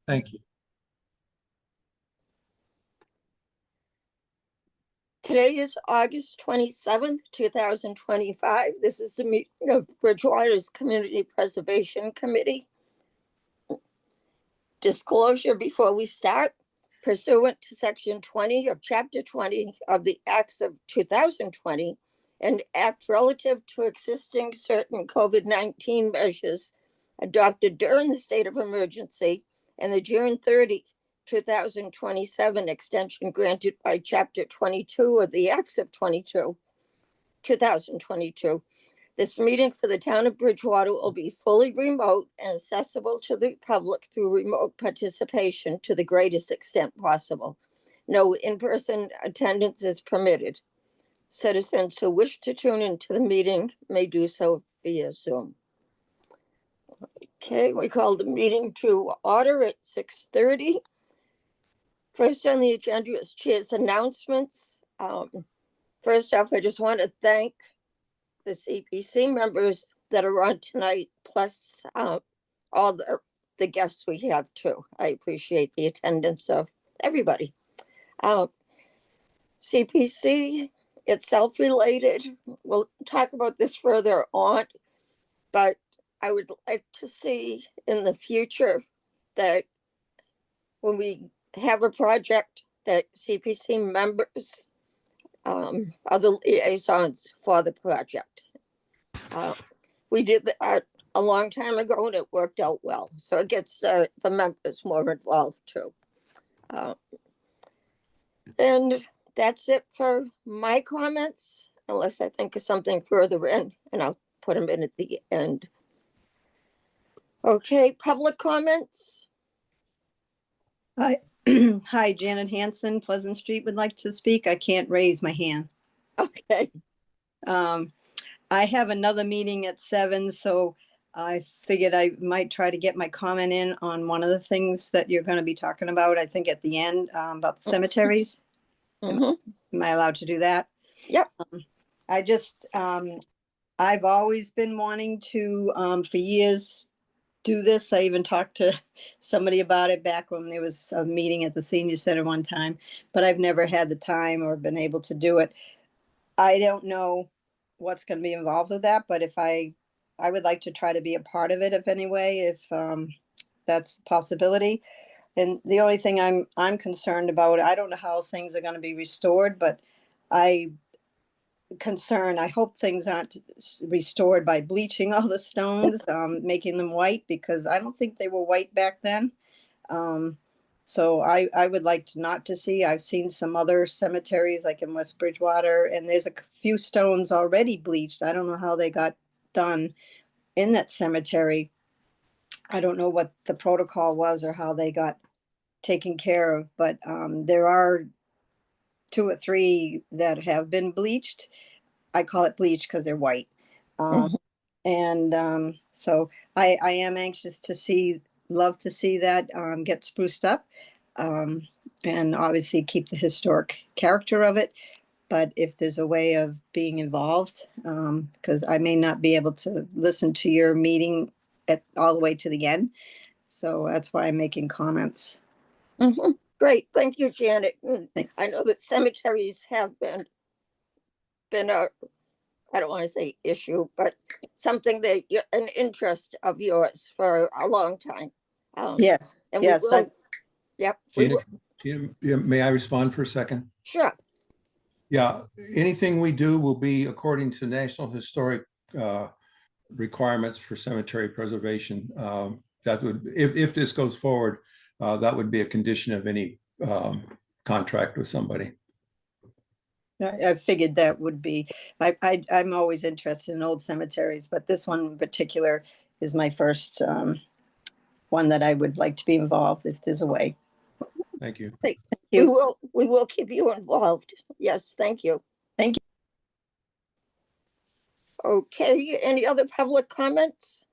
Thank you. Today is August 27th, 2025. This is the meeting of Bridgewater's Community Preservation Committee. Disclosure before we start. Pursuant to Section 20 of Chapter 20 of the Acts of 2020, an act relative to existing certain COVID-19 measures adopted during the state of emergency and the June 30, 2027 extension granted by Chapter 22 of the Acts of 2022. This meeting for the town of Bridgewater will be fully remote and accessible to the public through remote participation to the greatest extent possible. No in-person attendance is permitted. Citizens who wish to tune into the meeting may do so via Zoom. Okay, we call the meeting to order at 6:30. First on the agenda is chair's announcements. First off, I just want to thank the CPC members that are on tonight, plus all the guests we have too. I appreciate the attendance of everybody. CPC itself related, we'll talk about this further on, but I would like to see in the future that when we have a project that CPC members are the liaisons for the project. We did that a long time ago and it worked out well. So it gets the members more involved too. And that's it for my comments, unless I think of something further in, and I'll put them in at the end. Okay, public comments. Hi, Janet Hanson, Pleasant Street would like to speak. I can't raise my hand. Okay. I have another meeting at 7, so I figured I might try to get my comment in on one of the things that you're going to be talking about, I think at the end, about the cemeteries. Am I allowed to do that? Yep. I've always been wanting to, for years, do this. I even talked to somebody about it back when there was a meeting at the senior center one time, but I've never had the time or been able to do it. I don't know what's going to be involved with that, but if I would like to try to be a part of it, if if that's a possibility. And the only thing I'm concerned about, I don't know how things are going to be restored, but I hope things aren't restored by bleaching all the stones, making them white, because I don't think they were white back then. So I would like to not to see. I've seen some other cemeteries like in West Bridgewater, and there's a few stones already bleached. I don't know how they got done in that cemetery. I don't know what the protocol was or how they got taken care of, but there are 2 or 3 that have been bleached. I call it bleach because they're white. And so I am anxious to love to see that get spruced up, and obviously keep the historic character of it. But if there's a way of being involved, because I may not be able to listen to your meeting all the way to the end. So that's why I'm making comments. Great. Thank you, Janet. I know that cemeteries have been a, I don't want to say issue, but something that an interest of yours for a long time. Yes. And yes. we will. Yep. Gina, may I respond for a second? Sure. Yeah, anything we do will be according to National Historic requirements for cemetery preservation. That would, if this goes forward, that would be a condition of any contract with somebody. I figured that would be. I'm always interested in old cemeteries, but this one in particular is my first one that I would like to be involved if there's a way. Thank you. Thank you. We will keep you involved. Yes, thank you. Thank you. Okay, any other public comments?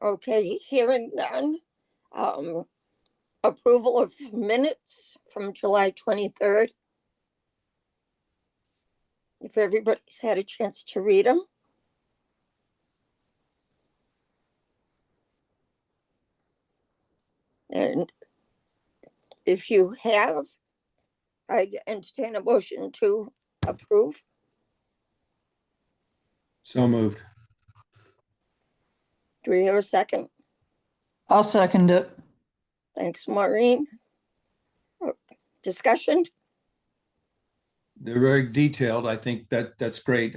Okay, hearing none. Approval of minutes from July 23rd. If everybody's had a chance to read them. And if you have, I'd entertain a motion to approve. So moved. Do we hear a second? I'll second it. Thanks, Maureen. Discussion? They're very detailed. I think that's great.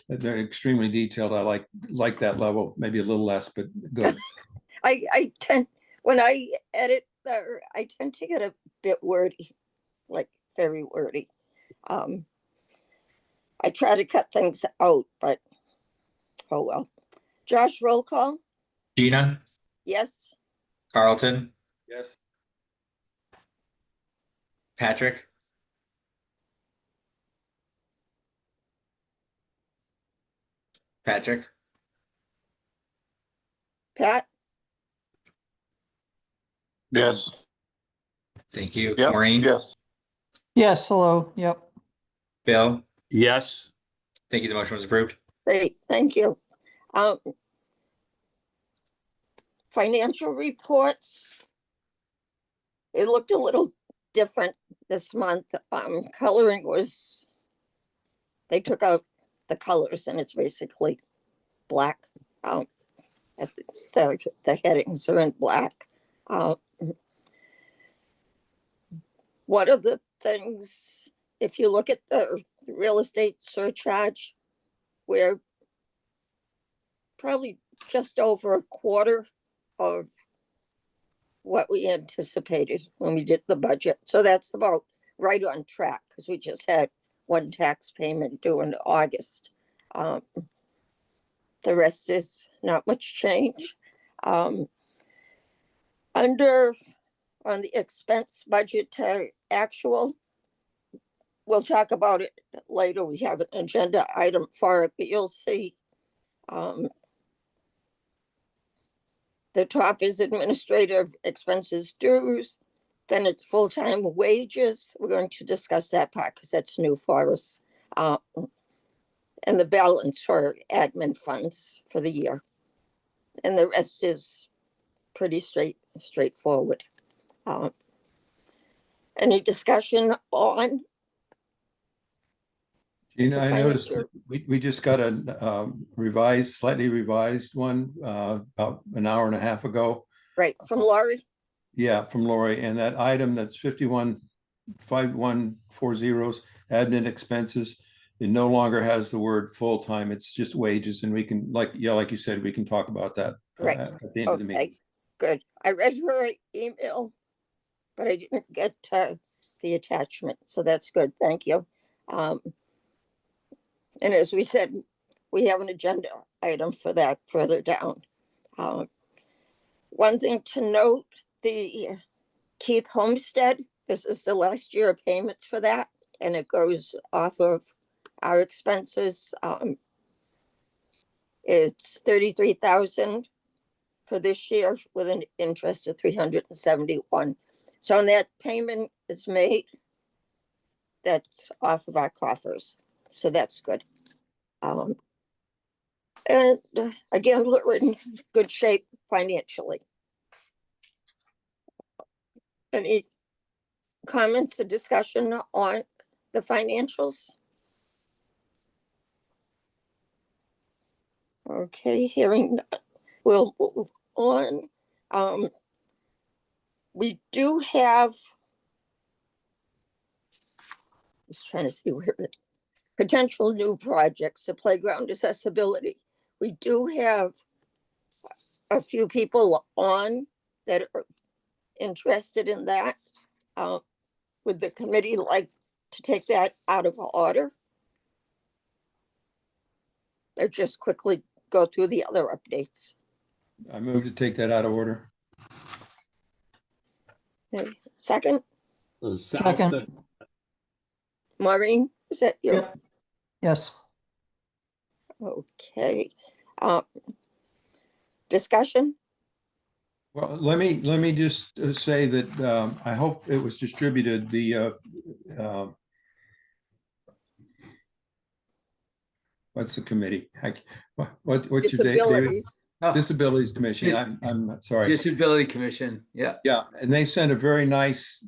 They're extremely detailed. I like that level, maybe a little less, but good. I tend, when I edit there, I tend to get a bit wordy, like very wordy. I try to cut things out, but oh well. Josh, roll call? Gina, Yes? Carlton, Yes. Patrick, Patrick, Pat? Yes. thank you. Yep. Maureen, Yes. Yes, hello, yep. Bill, Yes. thank you. The motion was approved. Great, thank you. Financial reports. It looked a little different this month. Coloring was, they took out the colors and it's basically black. The headings are in black. One of the things, if you look at the real estate surcharge, we're probably just over a quarter of what we anticipated when we did the budget. So that's about right on track because we just had one tax payment due in August. The rest is not much change. Under on the expense budget to actual, we'll talk about it later. We have an agenda item for it, but you'll see the top is administrative expenses dues, then it's full-time wages. We're going to discuss that part because that's new for us. And the balance for admin funds for the year. And the rest is pretty straightforward. Any discussion on? Gina, The I noticed financial- we just got a slightly revised one about an hour and a half ago. Right, from Laurie? Yeah, from Lori, and that item that's 515140 admin expenses, it no longer has the word full-time, it's just wages, and we can, like you said, we can talk about that Right. at the end of the meeting. Okay, good. I read her email, but I didn't get the attachment, so that's good, thank you. And as we said, we have an agenda item for that further down. One thing to note, the Keith Homestead, this is the last year of payments for that, and it goes off of our expenses. It's 33,000 for this year with an interest of 371. So when that payment is made, that's off of our coffers. So that's good. And again, we're in good shape financially. Any comments or discussion on the financials? Okay, hearing, we'll move on. We do have, just trying to see where potential new projects, the playground accessibility. We do have a few people on that are interested in that. Would the committee like to take that out of order? Or just quickly go through the other updates? I move to take that out of order. Okay, second, Second, Maureen, is that you? yep. Yes, Okay. Discussion? Well, let me just say that I hope it was distributed, what's the committee? What's your date, David? Disabilities. Oh, Disabilities Commission. I'm sorry. Disability Commission, yeah. Yeah, and they sent a very nice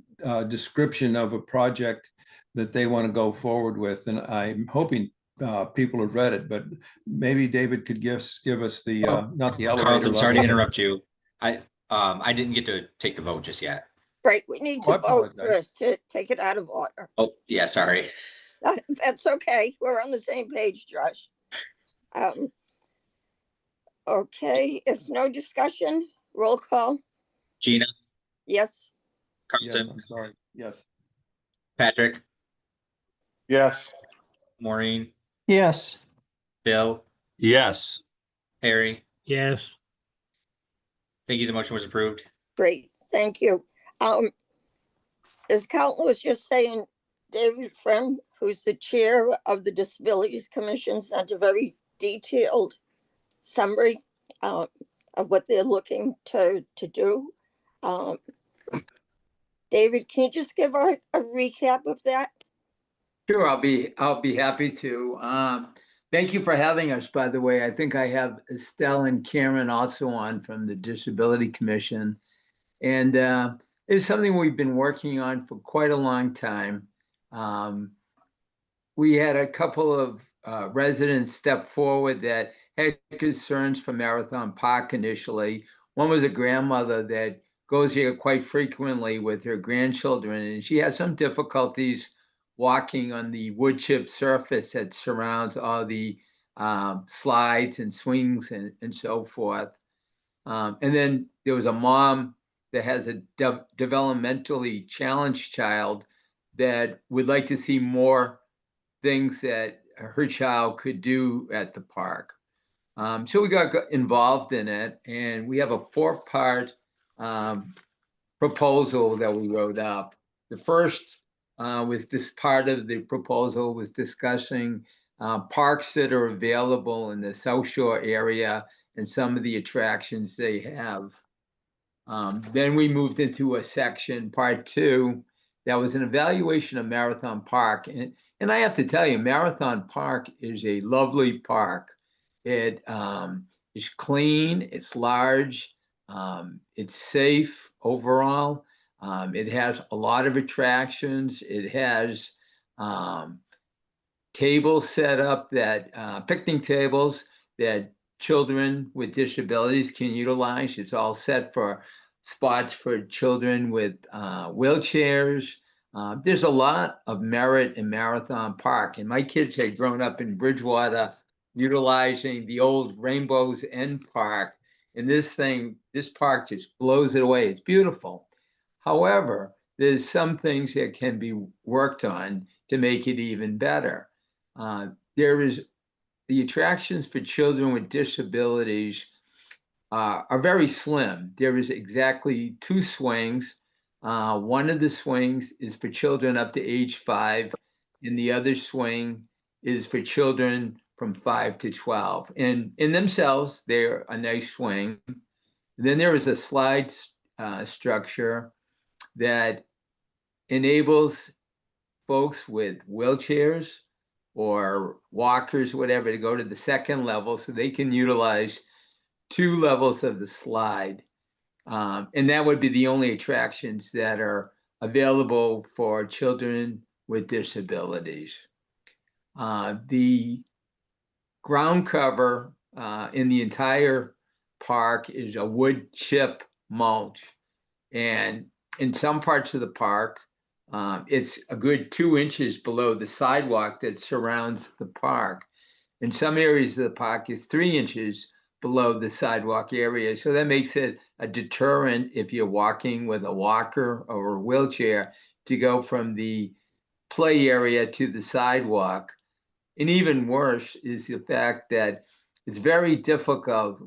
description of a project that they want to go forward with, and I'm hoping people have read it, but maybe David could give us the not the elevator. Carlton, sorry to level. interrupt you. I didn't get to take the vote just yet. Right, we need Oh, I to vote apologize. first to take it out of order. Oh, yeah, sorry. That's okay. We're on the same page, Josh. Okay, if no discussion, roll call. Gina, Yes, Yes, Carlton, I'm sorry. Yes. Patrick, Yes. Maureen, Yes. Bill, Yes. Harry. Yes. Thank you. The motion was approved. great, thank you. As Carlton was just saying, David Friend, who's the chair of the Disabilities Commission, sent a very detailed summary of what they're looking to do. David, can you just give a recap of that? Sure, I'll be happy to. Thank you for having us, by the way. I think I have Estelle and Karen also on from the Disability Commission. And it's something we've been working on for quite a long time. We had a couple of residents step forward that had concerns for Marathon Park initially. One was a grandmother that goes here quite frequently with her grandchildren, and she has some difficulties walking on the wood chip surface that surrounds all the slides and swings and so forth. And then there was a mom that has a developmentally challenged child that would like to see more things that her child could do at the park. So we got involved in it, and we have a 4-part proposal that we wrote up. The first was this part of the proposal was discussing parks that are available in the South Shore area and some of the attractions they have. Then we moved into a section, part 2, that was an evaluation of Marathon Park. And I have to tell you, Marathon Park is a lovely park. It is clean, it's large, it's safe overall. It has a lot of attractions. It has tables set up that picnic tables that children with disabilities can utilize. It's all set for spots for children with wheelchairs. There's a lot of merit in Marathon Park, and my kids had grown up in Bridgewater utilizing the old Rainbow's End Park, and this park just blows it away. It's beautiful. However, there's some things that can be worked on to make it even better. There is the attractions for children with disabilities are very slim. There is exactly 2 swings. One of the swings is for children up to age 5, and the other swing is for children from 5 to 12. And in themselves, they're a nice swing. And then there is a slide structure that enables folks with wheelchairs or walkers, whatever, to go to the second level so they can utilize 2 levels of the slide. And that would be the only attractions that are available for children with disabilities. The ground cover in the entire park is a wood chip mulch. And in some parts of the park, it's a good 2 inches below the sidewalk that surrounds the park. In some areas of the park, it's 3 inches below the sidewalk area. So that makes it a deterrent if you're walking with a walker or a wheelchair to go from the play area to the sidewalk. And even worse is the fact that it's very difficult,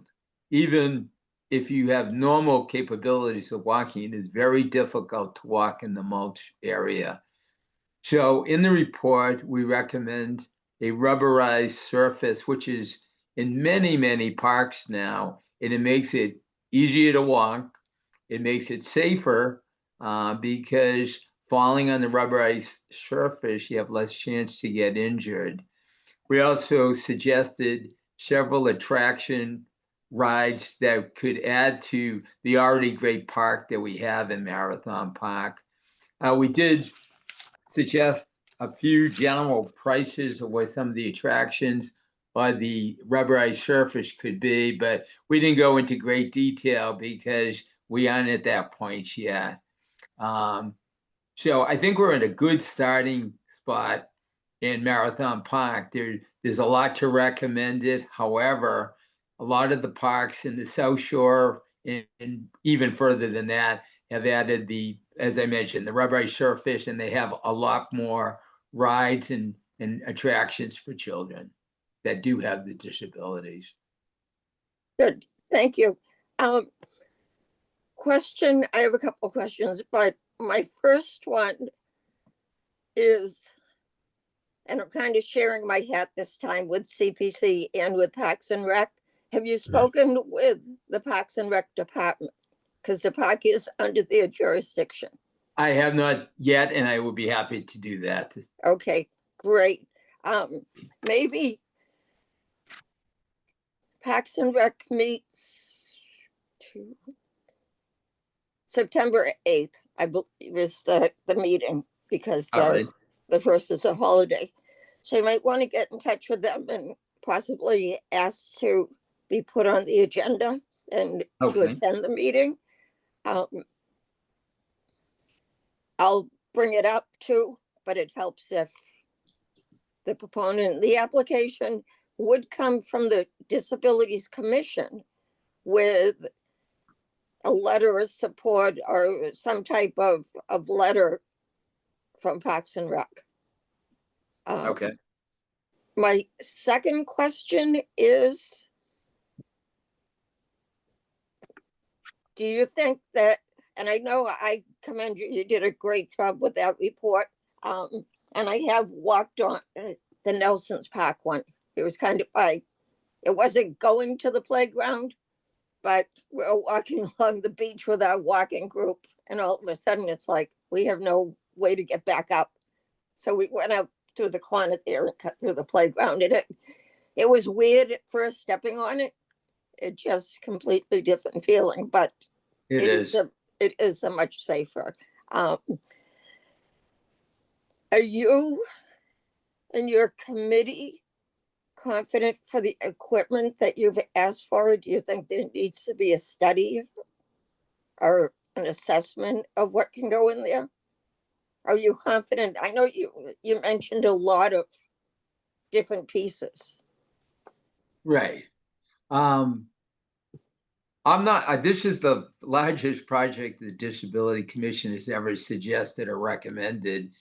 even if you have normal capabilities of walking, it's very difficult to walk in the mulch area. So in the report, we recommend a rubberized surface, which is in many, many parks now, and it makes it easier to walk. It makes it safer because falling on the rubberized surface, you have less chance to get injured. We also suggested several attraction rides that could add to the already great park that we have in Marathon Park. We did suggest a few general prices of what some of the attractions or the rubberized surface could be, but we didn't go into great detail because we aren't at that point yet. So I think we're in a good starting spot in Marathon Park. There's a lot to recommend it. However, a lot of the parks in the South Shore and even further than that have added as I mentioned, the rubberized surface, and they have a lot more rides and attractions for children that do have the disabilities. Good, thank you. Question, I have a couple of questions, but my first one is, and I'm kind of sharing my hat this time with CPC and with Parks and Rec. Have you spoken with the Parks and Rec department? Because the park is under their jurisdiction. I have not yet, and I will be happy to do that. Okay, great. Maybe Parks and Rec meets September 8th, I believe is the meeting, because All right. the first is a holiday. So you might want to get in touch with them and possibly ask to be put on the agenda and to Okay. attend the meeting. I'll bring it up too, but it helps if the proponent, the application would come from the Disabilities Commission with a letter of support or some type of letter from Parks and Rec. Okay. My second question is, do you think that, and I know I commend you, you did a great job with that report. And I have walked on the Nelson's Park one. It was kind of like, it wasn't going to the playground, but we're walking along the beach with our walking group. And all of a sudden it's like, we have no way to get back up. So we went up through the corner there and cut through the playground. And it was weird at first stepping on it. It just completely different feeling, but It is. it is a much safer. Are you and your committee confident for the equipment that you've asked for? Do you think there needs to be a study or an assessment of what can go in there? Are you confident? I know you mentioned a lot of different pieces. Right. I'm not, this is the largest project the Disability Commission has ever suggested or recommended.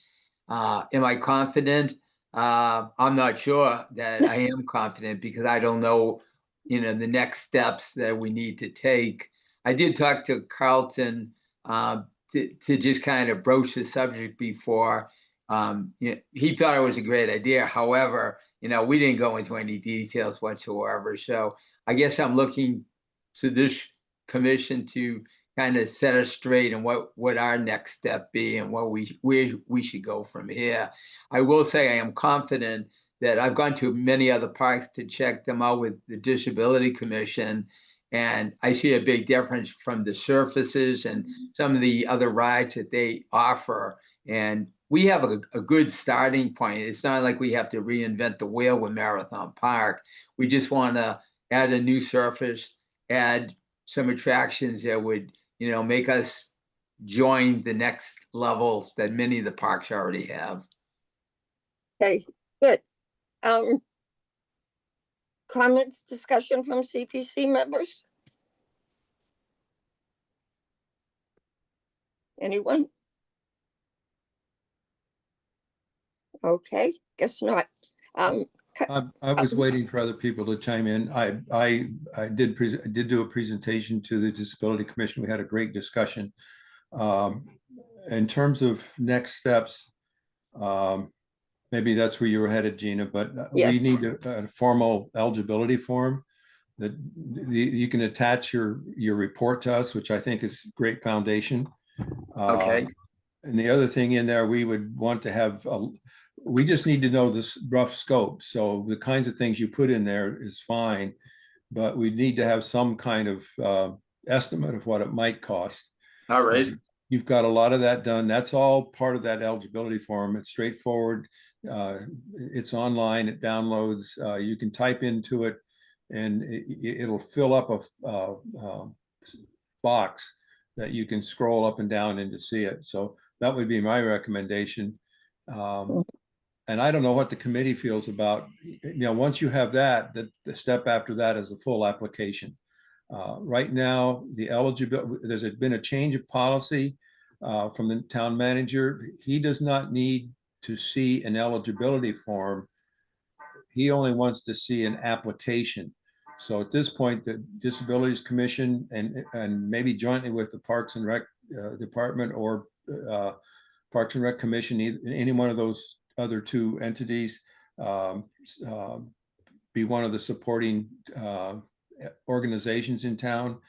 Am I confident? I'm not sure that I am confident because I don't know, the next steps that we need to take. I did talk to Carlton to just kind of broach the subject before. He thought it was a great idea. However, we didn't go into any details whatsoever. So I guess I'm looking to this commission to kind of set us straight and what our next step be and where we should go from here. I will say I am confident that I've gone to many other parks to check them out with the Disability Commission, and I see a big difference from the surfaces and some of the other rides that they offer. And we have a good starting point. It's not like we have to reinvent the wheel with Marathon Park. We just want to add a new surface, add some attractions that would, make us join the next levels that many of the parks already have. Okay, good. Comments, discussion from CPC members? Anyone? Okay, guess not. I was waiting for other people to chime in. I did do a presentation to the Disability Commission. We had a great discussion. In terms of next steps, maybe that's where you were headed, Gina, but Yes. we need a formal eligibility form that you can attach your report to us, which I think is a great foundation. Okay. And the other thing in there, we would want to have, we just need to know this rough scope. So the kinds of things you put in there is fine. but we need to have some kind of estimate of what it might cost. All right. You've got a lot of that done. That's all part of that eligibility form. It's straightforward. It's online. It downloads. You can type into it, and it'll fill up a box that you can scroll up and down and to see it. So that would be my recommendation. And I don't know what the committee feels about, once you have that, the step after that is the full application. Right now, the eligibility, there's been a change of policy from the town manager. He does not need to see an eligibility form. He only wants to see an application. So at this point, the Disabilities Commission and maybe jointly with the Parks and Rec Department or Parks and Rec Commission, any one of those other two entities, be one of the supporting organizations in town.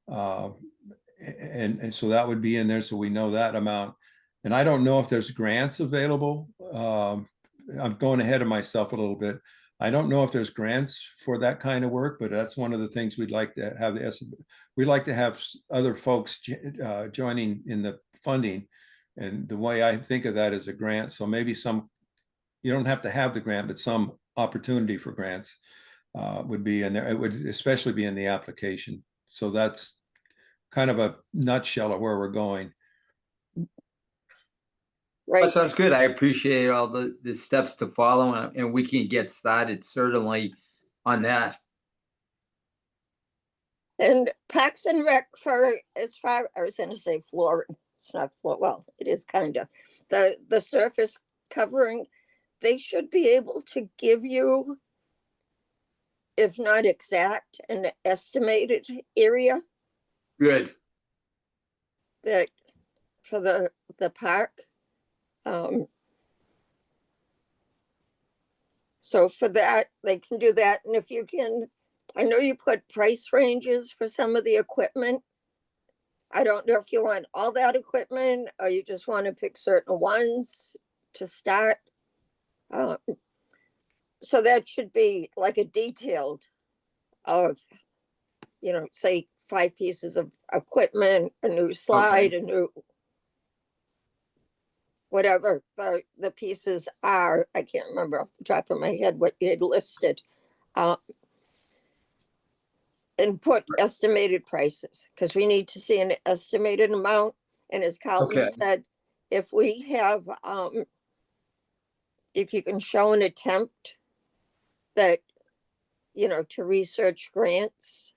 And so that would be in there, so we know that amount. And I don't know if there's grants available. I'm going ahead of myself a little bit. I don't know if there's grants for that kind of work, but that's one of the things we'd like to have. We'd like to have other folks joining in the funding. And the way I think of that is a grant. So maybe you don't have to have the grant, but some opportunity for grants would be in there. It would especially be in the application. So that's kind of a nutshell of where we're going. Right. That sounds good. I appreciate all the steps to follow, and we can get started certainly on that. And Parks and Rec for, as far, I was going to say flooring. It's not floor. Well, it is kind of the surface covering. They should be able to give you, if not exact, an estimated area Good. that for the park. So for that, they can do that. And if you can, I know you put price ranges for some of the equipment. I don't know if you want all that equipment or you just want to pick certain ones to start. So that should be like a detailed of, say 5 pieces of equipment, a new slide, a new whatever the pieces are. I can't remember off the top of my head what you had listed. And put estimated prices, because we need to see an estimated amount. And as Colin said, if we have, if you can show an attempt that, to research grants,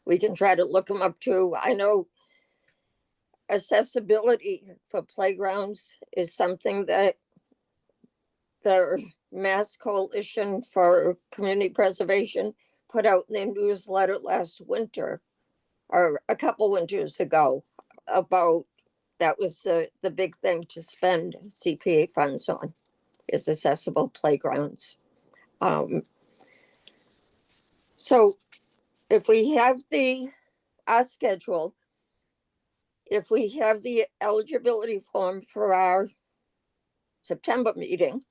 we can try to look them up too. I know accessibility for playgrounds is something that the Mass Coalition for Community Preservation put out in their newsletter last winter, or a couple winters ago, about that was the big thing to spend CPA funds on, is accessible playgrounds. So if we have our schedule, if we have the eligibility form for our September meeting,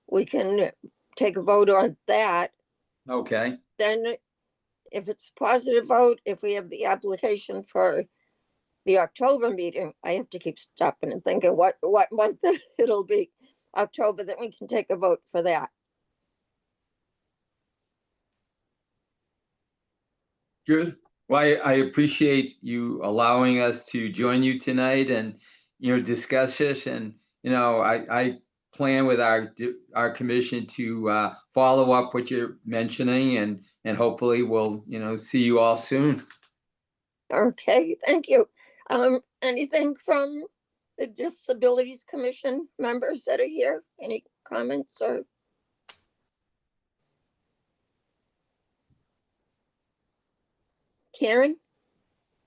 we can take a vote on that. Okay. Then if it's a positive vote, if we have the application for the October meeting, I have to keep stopping and thinking what month it'll be. October, then we can take a vote for that. Good. Well, I appreciate you allowing us to join you tonight and, discuss this. And, I plan with our commission to follow up what you're mentioning, and hopefully we'll, see you all soon. Okay, thank you. Anything from the Disabilities Commission members that are here? Any comments or? Karen?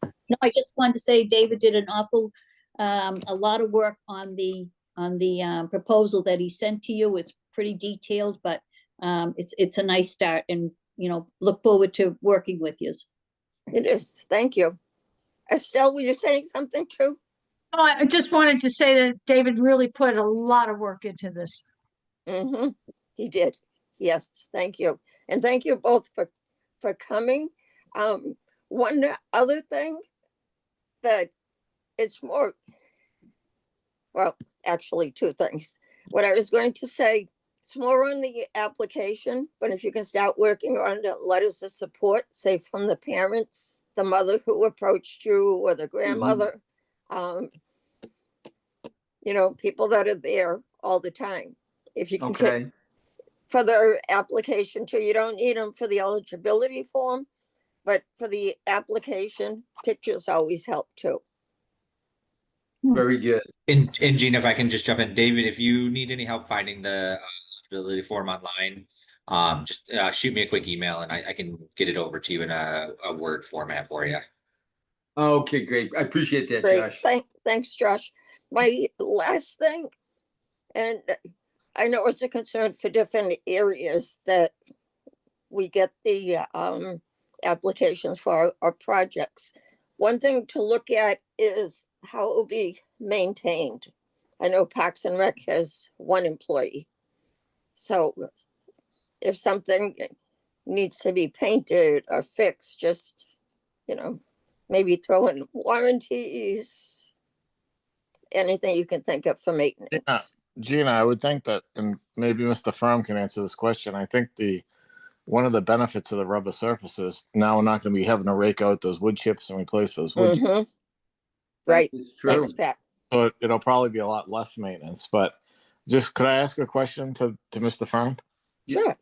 No, I just wanted to say David did an awful, a lot of work on the proposal that he sent to you. It's pretty detailed, but it's a nice start, and look forward to working with you. It is. Thank you. Estelle, were you saying something too? Oh, I just wanted to say that David really put a lot of work into this. Mm-hmm. He did. Yes, thank you. And thank you both for coming. One other thing that it's more, well, actually two things. What I was going to say, it's more on the application, but if you can start working on the letters of support, say from the parents, the mother who approached you or the grandmother, you know, people that are there all the time. If you can get Okay, for their application too, you don't need them for the eligibility form, but for the application, pictures always help too. very good. And Gene, if I can just jump in, David, if you need any help finding the eligibility form online, just shoot me a quick email and I can get it over to you in a Word format for you. Okay, great. I appreciate that, Great, Josh. thanks, Josh. My last thing, and I know it's a concern for different areas that we get the applications for our projects. One thing to look at is how it will be maintained. I know Parks and Rec has one employee. So if something needs to be painted or fixed, just, you know, maybe throw in warranties, anything you can think of for maintenance. Gina, I would think that, and maybe Mr. Firm can answer this question. I think one of the benefits of the rubber surfaces, now we're not going to be having to rake out those wood chips and replace those wood chips. Mhm. Right, It's true. thanks, Pat. So it'll probably be a lot less maintenance. But just could I ask a question to Mr. Firm? Sure.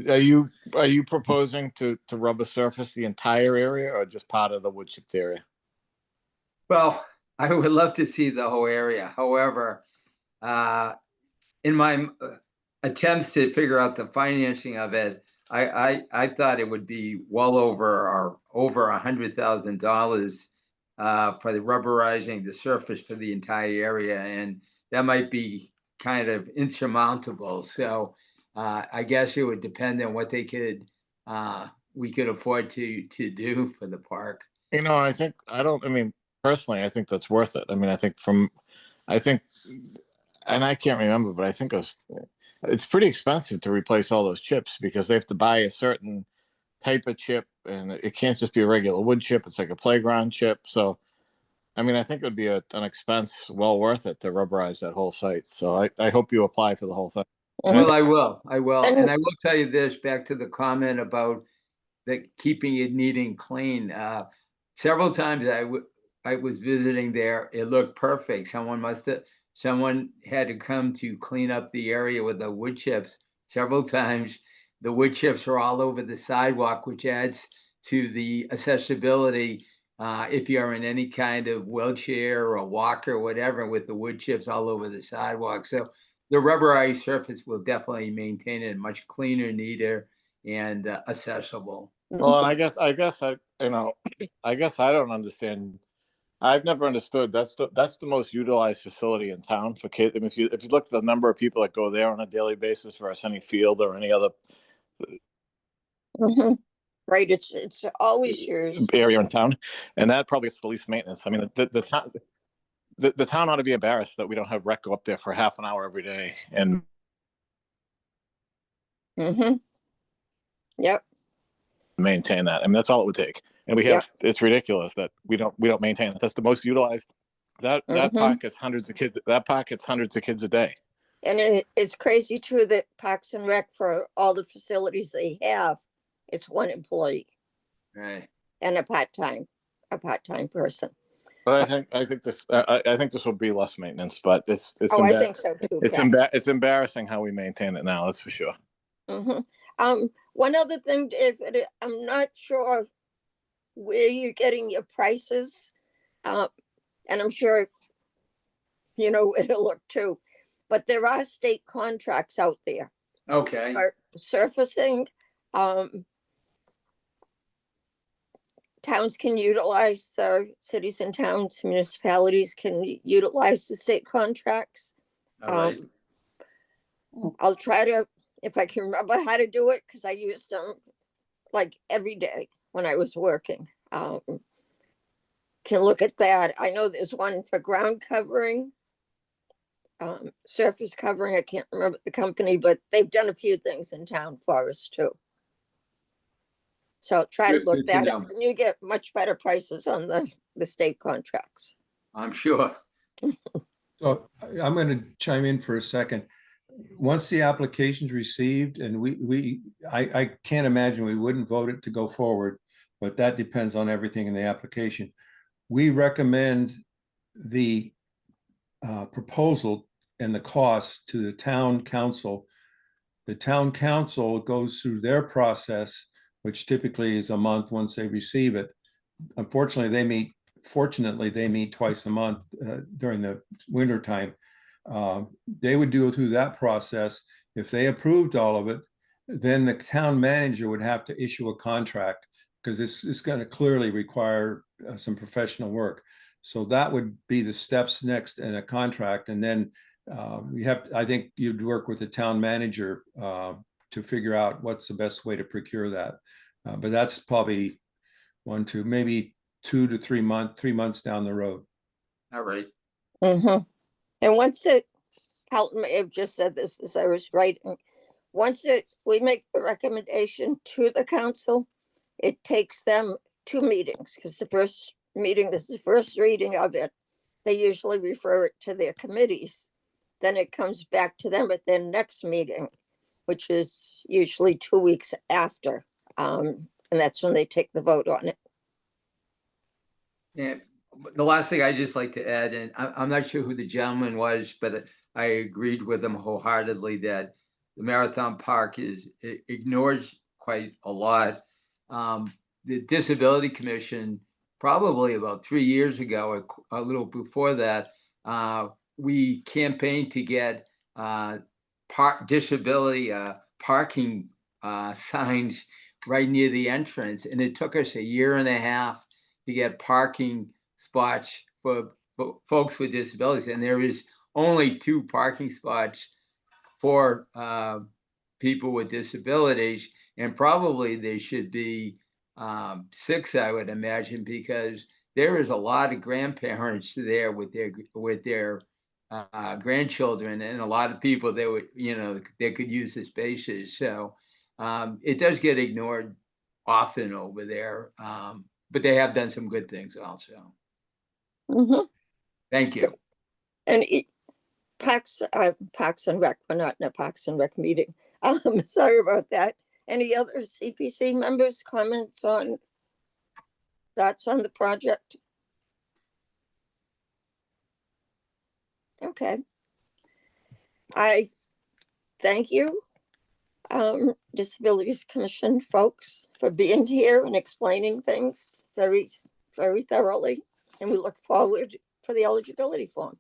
Are you proposing to rubber surface the entire area or just part of the wood chipped area? Well, I would love to see the whole area. However, in my attempts to figure out the financing of it, I thought it would be well over $100,000 for the rubberizing the surface for the entire area, and that might be kind of insurmountable. So I guess it would depend on what we could afford to do for the park. You know, I mean, personally, I think that's worth it. I mean, and I can't remember, but I think it's pretty expensive to replace all those chips because they have to buy a certain type of chip and it can't just be a regular wood chip. It's like a playground chip. So, I mean, I think it would be an expense well worth it to rubberize that whole site. So I hope you apply for the whole thing. Well, I will. And- And I will tell you this, back to the comment about keeping it neat and clean. Several times I was visiting there, it looked perfect. Someone had to come to clean up the area with the wood chips. Several times, the wood chips are all over the sidewalk, which adds to the accessibility if you're in any kind of wheelchair or walker or whatever, with the wood chips all over the sidewalk. So the rubberized surface will definitely maintain it much cleaner, neater, and accessible. Well, and I guess I guess I don't understand. I've never understood. That's the most utilized facility in town for kids. I mean, if you look at the number of people that go there on a daily basis versus any field or any other Mhm. Right, it's always yours. area in town, and that probably gets the least maintenance. I mean, the town. The town ought to be embarrassed that we don't have rec go up there for half an hour every day and Mm-hmm. Yep, maintain that. I mean, that's all it would take. And we have, it's ridiculous that we don't maintain it. That's the most utilized. That Mhm. park gets hundreds of kids. That park gets hundreds of kids a day. and it's crazy too that Parks and Rec, for all the facilities they have, it's one employee Right. and a part-time person. But I think this will be less maintenance, but it's Oh, I think so too, it's Pat. it's embarrassing how we maintain it now. That's for sure. Mm-hmm. One other thing, David, I'm not sure where you're getting your prices. And I'm sure you know where to look too, but there are state contracts out there Okay. for surfacing. Towns can utilize, cities and towns, municipalities can utilize the state contracts. All right. I'll try to, if I can remember how to do it, because I used them like every day when I was working. Can look at that. I know there's one for ground covering. surface covering. I can't remember the company, but they've done a few things in town for us too. So try to Good- look good to that know. up, and you get much better prices on the state contracts. I'm sure. So I'm going to chime in for a second. Once the application's received, and I can't imagine we wouldn't vote it to go forward, but that depends on everything in the application. We recommend the proposal and the cost to the town council. The town council goes through their process, which typically is a month once they receive it. Unfortunately, fortunately, they meet twice a month during the winter time. They would go through that process. If they approved all of it, then the town manager would have to issue a contract, because it's going to clearly require some professional work. So that would be the steps next in a contract. And then I think you'd work with the town manager to figure out what's the best way to procure that. But that's probably maybe 2 to 3 months down the road. All right. And Carlton may have just said this as I was writing. We make the recommendation to the council, it takes them 2 meetings, because the first meeting, this is the first reading of it. They usually refer it to their committees. Then it comes back to them at their next meeting, which is usually 2 weeks after. And that's when they take the vote on it. Yeah, the last thing I'd just like to add, and I'm not sure who the gentleman was, but I agreed with him wholeheartedly that the Marathon Park is ignored quite a lot. The Disability Commission, probably about 3 years ago, or a little before that, we campaigned to get disability parking signs right near the entrance, and it took us 1.5 years to get parking spots for folks with disabilities. And there is only 2 parking spots for people with disabilities. And probably there should be 6, I would imagine, because there is a lot of grandparents there with their grandchildren, and a lot of people that would, they could use the spaces. So it does get ignored often over there. But they have done some good things also. Thank you. And Parks and Rec, we're not in a Parks and Rec meeting. Sorry about that. Any other CPC members, comments on thoughts on the project? Okay. I thank you, Disabilities Commission folks, for being here and explaining things very, very thoroughly. And we look forward for the eligibility form.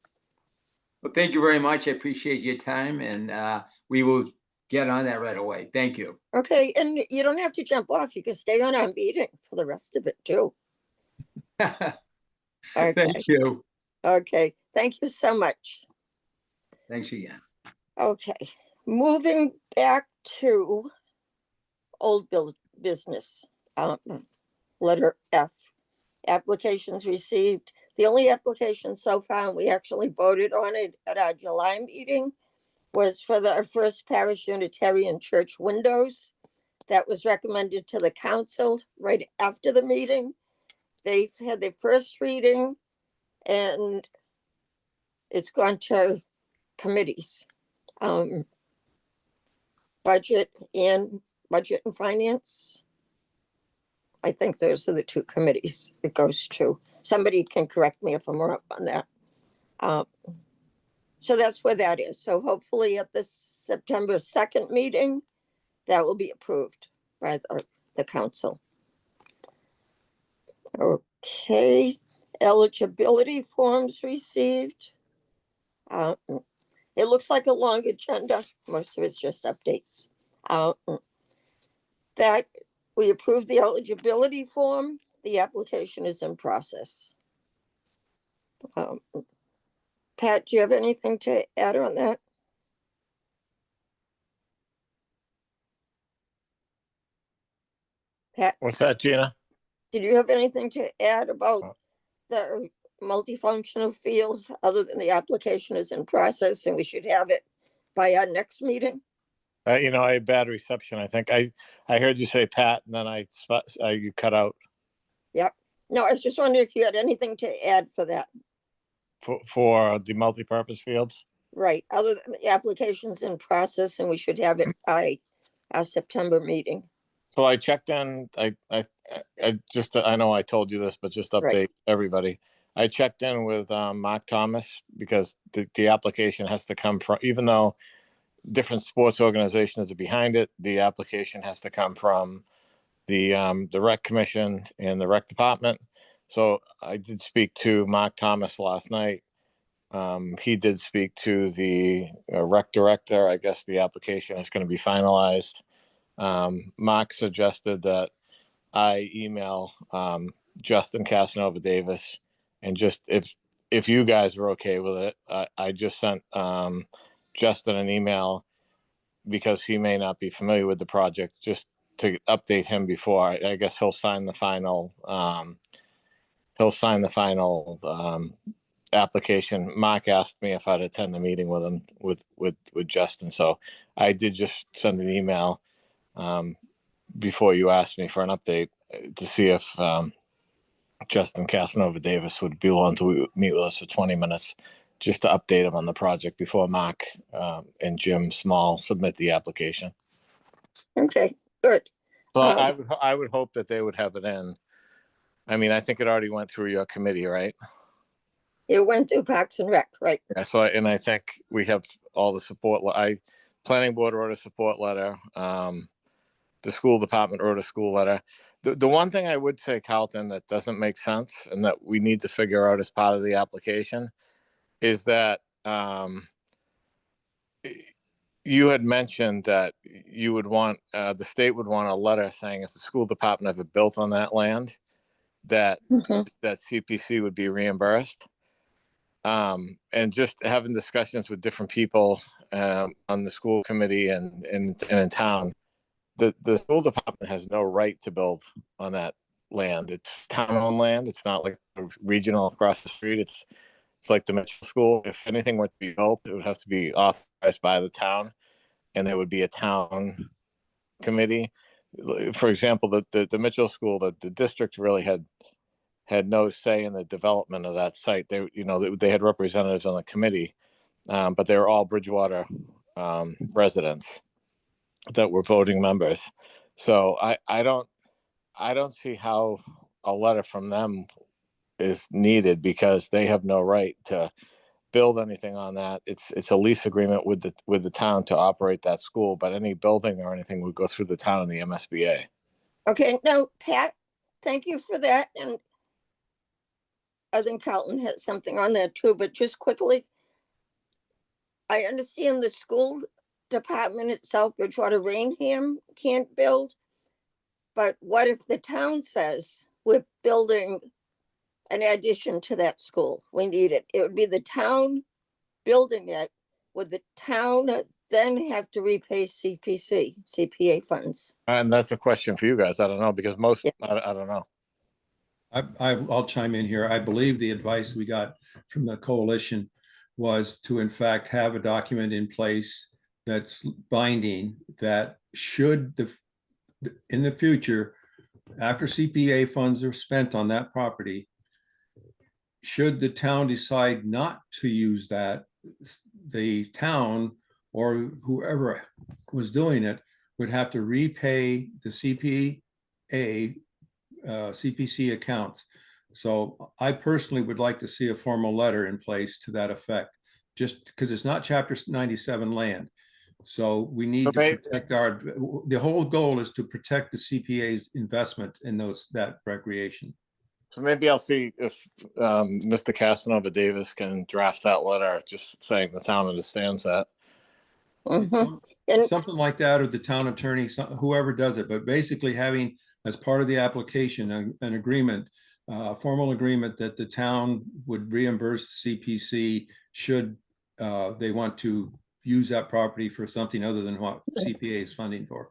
Well, thank you very much. I appreciate your time, and we will get on that right away. Thank you. Okay, and you don't have to jump off. You can stay on our meeting for the rest of it too. Okay. Thank you. Okay, thank you so much. Thanks again. Okay, moving back to old business, letter F. Applications received. The only application so far, and we actually voted on it at our July meeting, was for our First Parish Unitarian Church windows. That was recommended to the council right after the meeting. They've had their first reading, and it's gone to committees. Budget and Finance. I think those are the 2 committees it goes to. Somebody can correct me if I'm wrong on that. So that's where that is. So hopefully at the September 2nd meeting, that will be approved by the council. Okay, eligibility forms received. It looks like a long agenda. Most of it's just updates. That we approved the eligibility form. The application is in process. Pat, do you have anything to add on that? Pat, What's that, Gina? did you have anything to add about the multifunctional fields, other than the application is in process and we should have it by our next meeting? You know, I had bad reception. I think I heard you say Pat, and then you cut out Yep. No, I was just wondering if you had anything to add for that. for the multipurpose fields. Right, other than the application's in process and we should have it by our September meeting. So I checked in, I know I told you this, but just Right. update everybody. I checked in with Mark Thomas because the application has to come from, even though different sports organizations are behind it, the application has to come from the rec commission and the rec department. So I did speak to Mark Thomas last night. He did speak to the rec director. I guess the application is going to be finalized. Mark suggested that I email Justin Casanova Davis, and just if you guys are okay with it, I just sent Justin an email because he may not be familiar with the project, just to update him before. I guess he'll sign the final. He'll sign the final application. Mark asked me if I'd attend the meeting with him with Justin, so I did just send an email before you asked me for an update to see if Justin Casanova Davis would be willing to meet with us for 20 minutes just to update him on the project before Mark and Jim Small submit the application. Okay, good. So I would hope that they would have it in. I mean, I think it already went through your committee, right? It went through Parks and Rec, right? Yeah, so and I think we have all the support. Planning board wrote a support letter. The school department wrote a school letter. The one thing I would say, Carlton, that doesn't make sense and that we need to figure out as part of the application is that you had mentioned that you would want, the state would want a letter saying if the school department ever built on that land, that that CPC would be reimbursed. And just having discussions with different people on the school committee and in town, the school department has no right to build on that land. It's town-owned land. It's not like regional across the street. It's like the Mitchell School. If anything were to be built, it would have to be authorized by the town, and there would be a town committee. For example, the Mitchell School, the district really had no say in the development of that site. They had representatives on the committee, but they were all Bridgewater residents that were voting members. So I don't see how a letter from them is needed because they have no right to build anything on that. It's a lease agreement with the town to operate that school, but any building or anything would go through the town and the MSBA. Okay, no, Pat, thank you for that. And I think Carlton has something on that too, but just quickly, I understand the school department itself, Bridgewater Rainham, can't build. But what if the town says we're building an addition to that school? We need it. It would be the town building it. Would the town then have to repay CPA funds? And that's a question for you guys. I don't know because I don't know. I'll chime in here. I believe the advice we got from the coalition was to in fact have a document in place that's binding that should in the future, after CPA funds are spent on that property, should the town decide not to use that, the town or whoever was doing it would have to repay the CPC accounts. So I personally would like to see a formal letter in place to that effect, just because it's not Chapter 97 land. So we need to protect the whole goal is to protect the CPA's investment in that recreation. So maybe I'll see if Mr. Casanova Davis can draft that letter, just saying the town understands that. Something like that, or the town attorney, whoever does it, but basically having as part of the application an agreement, a formal agreement that the town would reimburse CPC should they want to use that property for something other than what CPA is funding for.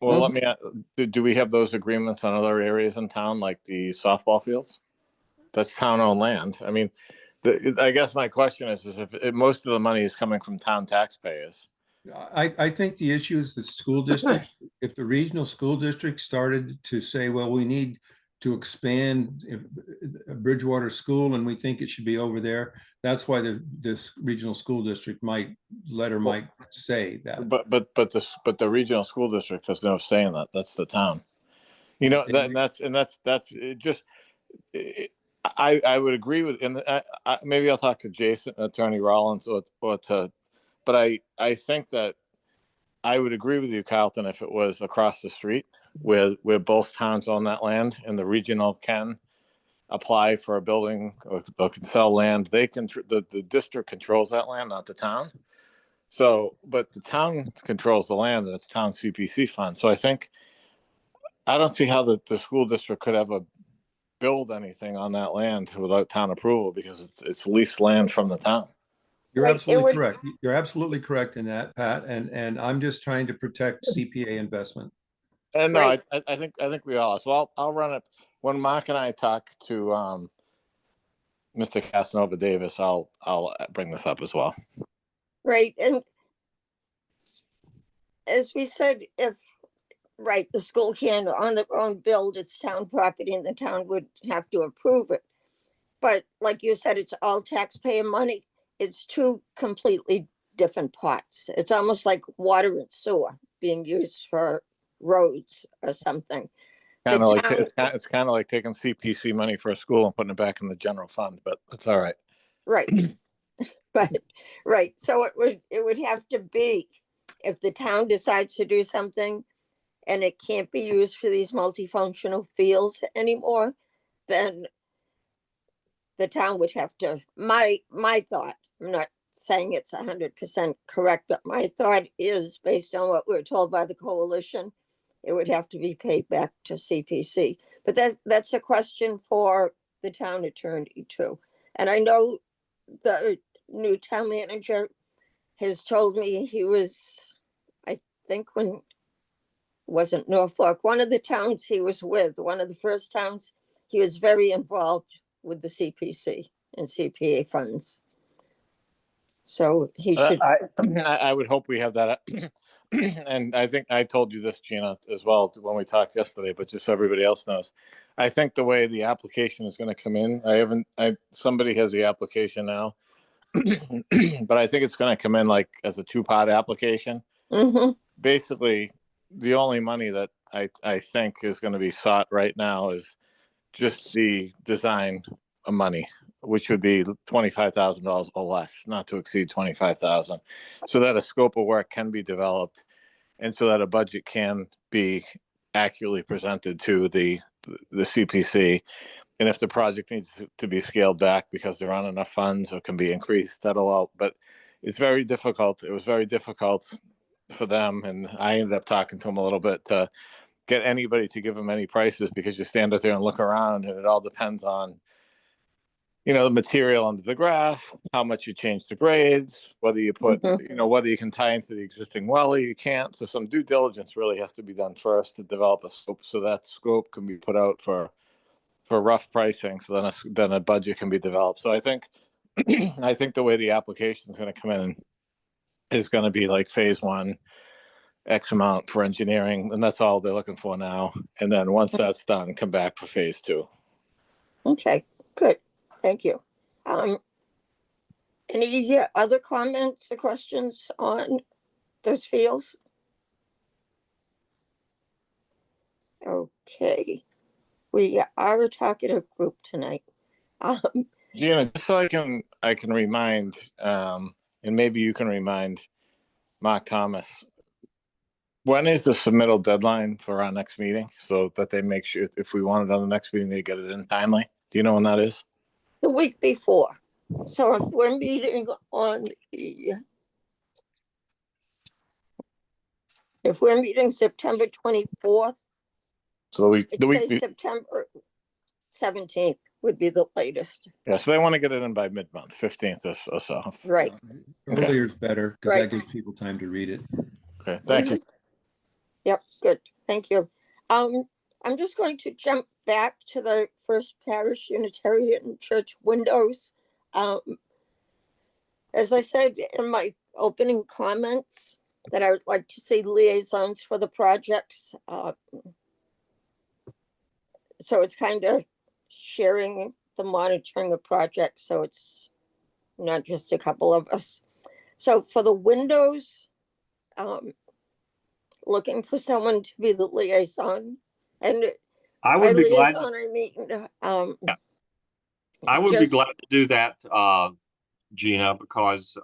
Well, let me, do we have those agreements on other areas in town, like the softball fields? That's town-owned land. I mean, I guess my question is if most of the money is coming from town taxpayers. I think the issue is the school district. If the regional school district started to say, well, we need to expand Bridgewater School and we think it should be over there, that's why this regional school district might say that. But the regional school district has no say in that. That's the town. You know, that's it just. I would agree with, and maybe I'll talk to Jason, Attorney Rollins, but I think that I would agree with you, Carlton, if it was across the street where both towns own that land and the regional can apply for a building or can sell land. They can, the district controls that land, not the town. So, but the town controls the land and it's town CPC fund. So I don't see how the school district could ever build anything on that land without town approval because it's leased land from the town. You're absolutely correct. You're absolutely correct in that, Pat. And I'm just trying to protect CPA investment. And no, I think we all. So I'll run it when Mark and I talk to Mr. Casanova Davis. I'll bring this up as well. Right, and as we said, if the school can on their own build its town property, and the town would have to approve it. But like you said, it's all taxpayer money. It's two completely different pots. It's almost like water and sewer being used for roads or something. Kind of like it's kind of like taking CPC money for a school and putting it back in the general fund, but that's all right. Right. But so it would have to be, if the town decides to do something and it can't be used for these multifunctional fields anymore, then the town would have to, my thought, I'm not saying it's 100% correct, but my thought is, based on what we were told by the coalition, it would have to be paid back to CPC. But that's a question for the town attorney too. And I know the new town manager has told me he was, I think when wasn't Norfolk, one of the towns he was with, one of the first towns, he was very involved with the CPC and CPA funds. So he should. I would hope we have that. And I think I told you this, Gina, as well when we talked yesterday, but just so everybody else knows, I think the way the application is going to come in, somebody has the application now, but I think it's going to come in like as a two-part application. Mm-hmm. Basically, the only money that I think is going to be sought right now is just the design of money, which would be $25,000 or less, not to exceed $25,000, so that a scope of work can be developed and so that a budget can be accurately presented to the CPC. And if the project needs to be scaled back because there aren't enough funds or can be increased, that'll help. But it's very difficult. It was very difficult for them. And I ended up talking to them a little bit to get anybody to give them any prices, because you stand out there and look around and it all depends on, the material under the grass, how much you change the grades, whether you put, whether you can tie into the existing well or you can't. So some due diligence really has to be done first to develop a scope, so that scope can be put out for rough pricing. So then a budget can be developed. So I think the way the application is going to come in is going to be like phase one, X amount for engineering, and that's all they're looking for now. And then once that's done, come back for phase two. Okay, good. Thank you. Any other comments or questions on those fields? Okay, we are a talkative group tonight. Gina, just so I can remind, and maybe you can remind Mark Thomas, when is the submittal deadline for our next meeting, so that they make sure if we want it on the next meeting, they get it in timely? Do you know when that is? The week before. So if we're meeting on September 24th, so the week September 17th would be the latest. Yeah, so they want to get it in by mid-month, 15th or so. Right. Earlier is better, because that gives people time to read it. Okay, thank you. Yep, good. Thank you. I'm just going to jump back to the First Parish Unitarian Church windows. As I said in my opening comments, that I would like to see liaisons for the projects. So it's kind of sharing the monitoring of projects, so it's not just a couple of us. So for the windows, looking for someone to be the liaison, and I by would be glad, liaison, I mean, I would be just- glad to do that, Gina, because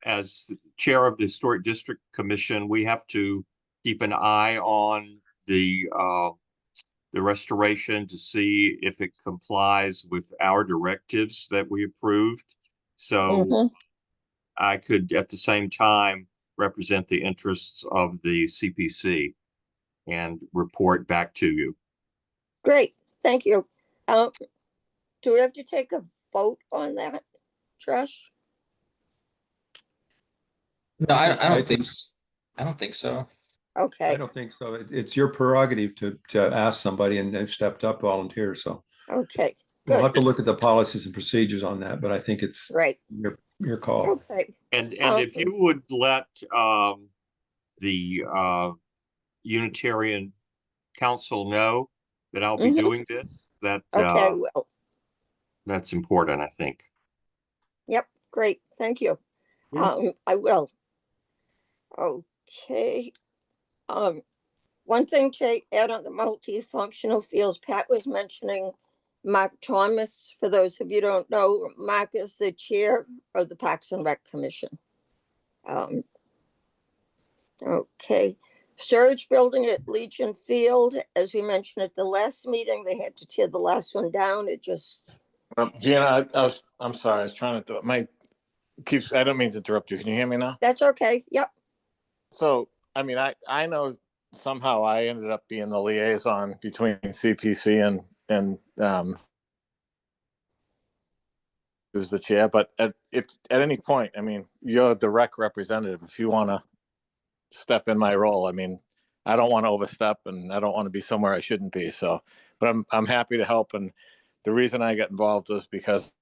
as chair of the Historic District Commission, we have to keep an eye on the restoration to see if it complies with our directives that we approved. So Mhm. I could at the same time represent the interests of the CPC and report back to you. Great, thank you. Do we have to take a vote on that, Josh? No, I I don't think, think- I don't think so. Okay, I don't think so. It's your prerogative to ask somebody, and they've stepped up, volunteer, so. okay, We'll have good, to look at the policies and procedures on that, but I think it's right, your call. okay, And if you would let the Unitarian Council know that I'll be Mhm. doing this, that okay, well, that's important, I think. yep, great, thank you. Yeah. I will. Okay. One thing to add on the multifunctional fields, Pat was mentioning Mark Thomas. For those of you who don't know, Mark is the chair of the Parks and Rec Commission. Okay. Storage building at Legion Field, as we mentioned at the last meeting, they had to tear the last one down. It just, Gina, I'm sorry, I was trying to, I don't mean to interrupt you. Can you hear me now? that's okay. Yep. So, I mean, I know somehow I ended up being the liaison between CPC and who's the chair, but if at any point, I mean, you're a direct representative. If you want to step in my role, I mean, I don't want to overstep and I don't want to be somewhere I shouldn't be. So, but I'm happy to help. And the reason I got involved was because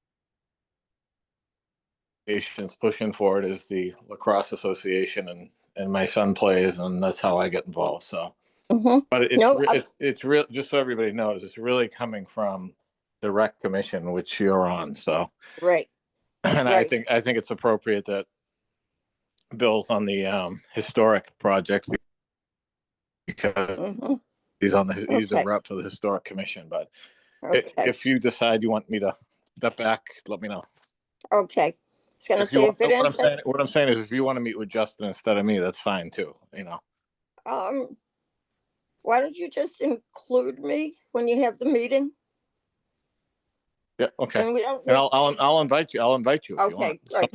nation's pushing for it is the Lacrosse Association, and my son plays, and that's how I get involved. So, Mhm. but it's No, it's real. Just so everybody knows, it's really coming from the Rec Commission, which you're on. So, right. and Right. I think it's appropriate that Bill's on the historic projects because Mhm. he's the Okay. rep for the Historic Commission. But Okay. if you decide you want me to step back, let me know. Okay. It's gonna If you say want, if it ends up, what I'm saying is, if you want to meet with Justin instead of me, that's fine too. You know. why don't you just include me when you have the meeting? Yeah. Okay. And we don't. And I'll invite you. I'll invite you if you Okay, want. good,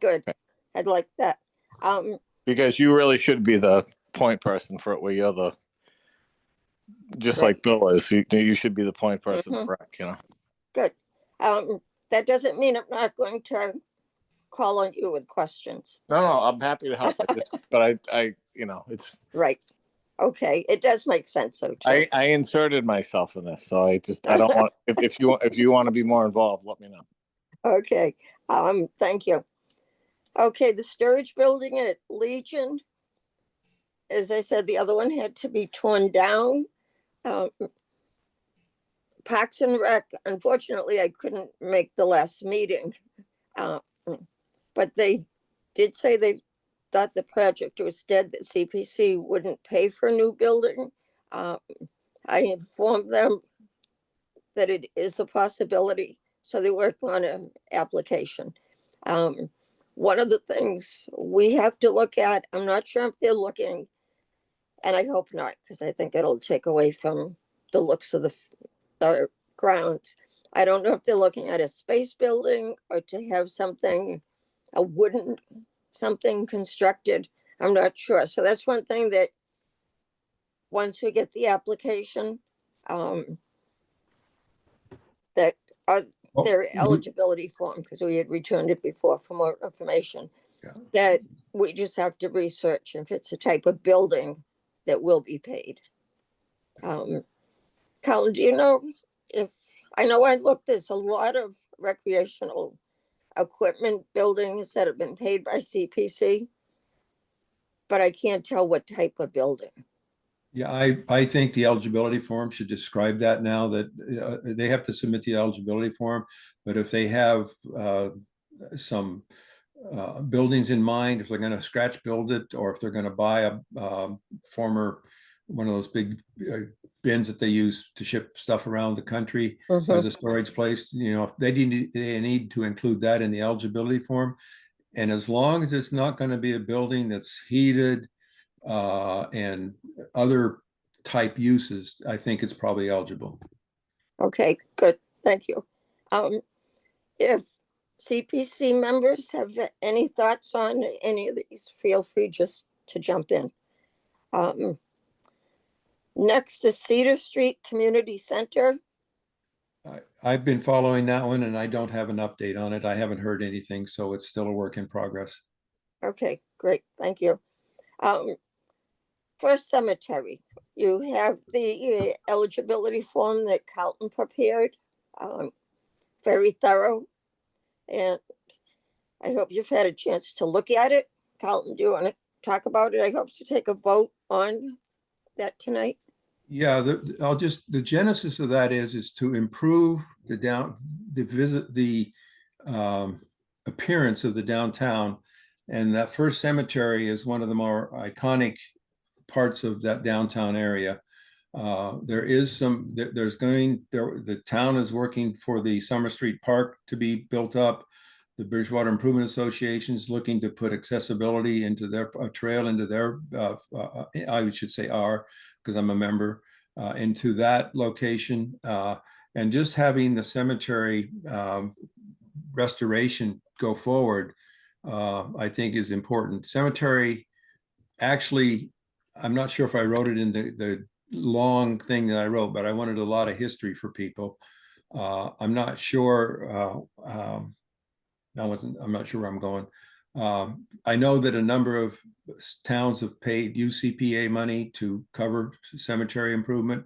good. Okay. I'd like that. Because you really should be the point person for it, where you're the, just Right. like Bill is. You should be the point person Mhm. for Rec. You know. Good. That doesn't mean I'm not going to call on you with questions. No, I'm happy to help. But I, it's. Right. Okay, it does make sense, so too. I inserted myself in this, so I don't want. If you want to be more involved, let me know. Okay, thank you. Okay, the storage building at Legion. As I said, the other one had to be torn down. Parks and Rec, unfortunately, I couldn't make the last meeting. But they did say they thought the project was dead, that CPC wouldn't pay for a new building. I informed them that it is a possibility, so they work on an application. One of the things we have to look at, I'm not sure if they're looking, and I hope not, because I think it'll take away from the looks of the grounds. I don't know if they're looking at a space building or to have something, a wooden something constructed. I'm not sure. So that's one thing that once we get the application, that are their eligibility form, because we had returned it before for more information, Yeah. that we just have to research if it's a type of building that will be paid. Colin, do you know if, I know I looked, there's a lot of recreational equipment buildings that have been paid by CPC, but I can't tell what type of building. Yeah, I think the eligibility form should describe that now that they have to submit the eligibility form. But if they have some buildings in mind, if they're going to scratch build it, or if they're going to buy a former, one of those big bins that they use to ship stuff around the country as a storage place, you know, if they need to include that in the eligibility form. And as long as it's not going to be a building that's heated and other type uses, I think it's probably eligible. Okay, good. Thank you. If CPC members have any thoughts on any of these, feel free just to jump in. Next is Cedar Street Community Center. I've been following that one and I don't have an update on it. I haven't heard anything, so it's still a work in progress. Okay, great. Thank you. First Cemetery, you have the eligibility form that Carlton prepared. Very thorough. And I hope you've had a chance to look at it. Carlton, do you want to talk about it? I hope to take a vote on that tonight. Yeah, the genesis of that is to improve the appearance of the downtown. And that First Cemetery is one of the more iconic parts of that downtown area. The town is working for the Summer Street Park to be built up. The Bridgewater Improvement Association is looking to put accessibility into their trail into their, I should say because I'm a member, into that location. And just having the cemetery restoration go forward, I think is important. Cemetery, actually, I'm not sure if I wrote it in the long thing that I wrote, but I wanted a lot of history for people. I'm not sure. I'm not sure where I'm going. I know that a number of towns have paid UCPA money to cover cemetery improvement.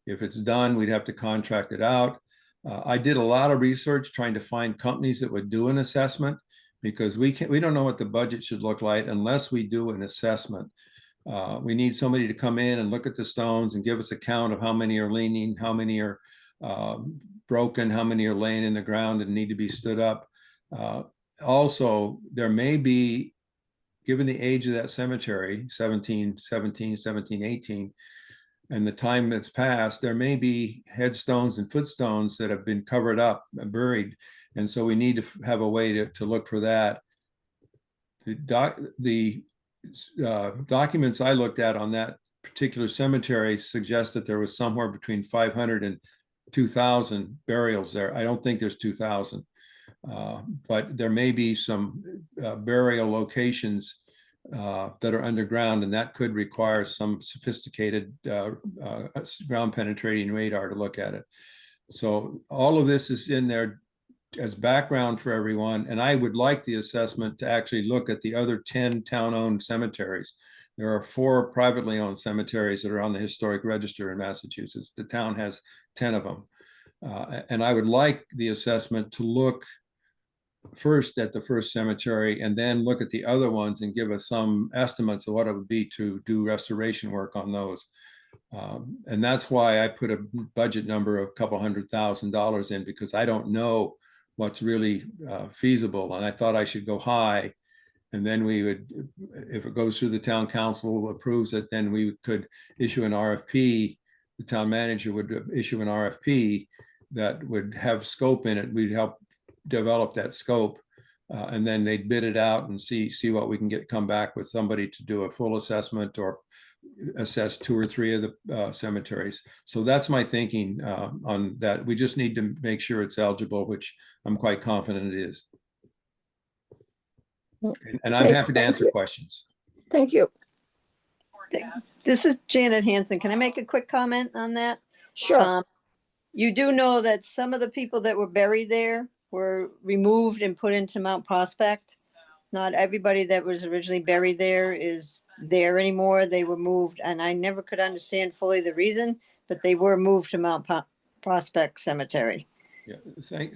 If it's done, we'd have to contract it out. I did a lot of research trying to find companies that would do an assessment, because we don't know what the budget should look like unless we do an assessment. We need somebody to come in and look at the stones and give us a count of how many are leaning, how many are broken, how many are laying in the ground and need to be stood up. Also, there may be, given the age of that cemetery, 1718, and the time that's passed, there may be headstones and footstones that have been covered up and buried. And so we need to have a way to look for that. The documents I looked at on that particular cemetery suggest that there was somewhere between 500 and 2,000 burials there. I don't think there's 2,000, but there may be some burial locations that are underground, and that could require some sophisticated ground penetrating radar to look at it. So all of this is in there as background for everyone. And I would like the assessment to actually look at the other 10 town-owned cemeteries. There are 4 privately owned cemeteries that are on the historic register in Massachusetts. The town has 10 of them. And I would like the assessment to look first at the First Cemetery and then look at the other ones and give us some estimates of what it would be to do restoration work on those. And that's why I put a budget number of $200,000 in, because I don't know what's really feasible. And I thought I should go high. And then we would, if it goes through the town council, approves it, then we could issue an RFP. The town manager would issue an RFP that would have scope in it. We'd help develop that scope. And then they'd bid it out and see what we can come back with somebody to do a full assessment or assess 2 or 3 of the cemeteries. So that's my thinking on that. We just need to make sure it's eligible, which I'm quite confident it is. And I'm happy to answer questions. Thank you. This is Janet Hansen. Can I make a quick comment on that? Sure. You do know that some of the people that were buried there were removed and put into Mount Prospect. not everybody that was originally buried there is there anymore. They were moved, and I never could understand fully the reason, but they were moved to Mount Prospect Cemetery. Yeah,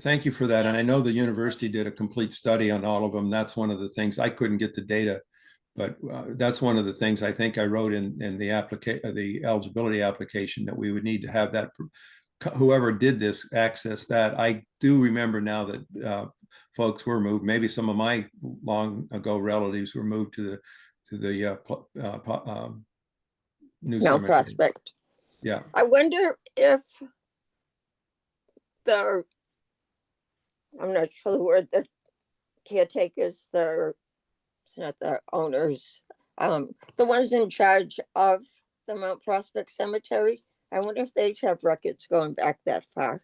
thank you for that. And I know the university did a complete study on all of them. That's one of the things. I couldn't get the data, but that's one of the things I think I wrote in the eligibility application, that we would need to have that, whoever did this access that. I do remember now that folks were moved. Maybe some of my long ago relatives were moved to the new Mount cemetery. Prospect. Yeah. I wonder if I'm not sure the word, the caretakers, it's not the owners, the ones in charge of the Mount Prospect Cemetery. I wonder if they'd have records going back that far.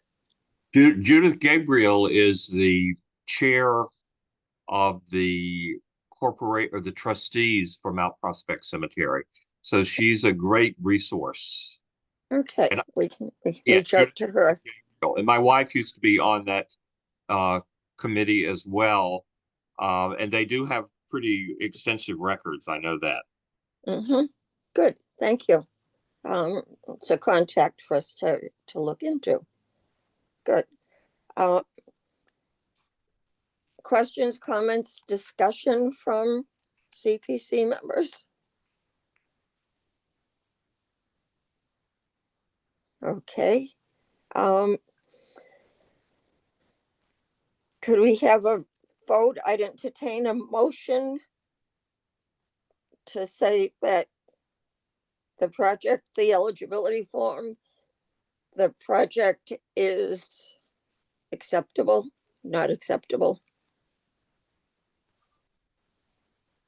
Judith Gabriel is the chair of the the trustees for Mount Prospect Cemetery. So she's a great resource. Okay, And we can yeah, reach out to her. And my wife used to be on that committee as well. And they do have pretty extensive records. I know that. Mm-hmm. Good, thank you. It's a contact for us to look into. Good. Questions, comments, discussion from CPC members? Okay. Could we have a vote? I'd entertain a motion to say that the project, the eligibility form, the project is acceptable, not acceptable.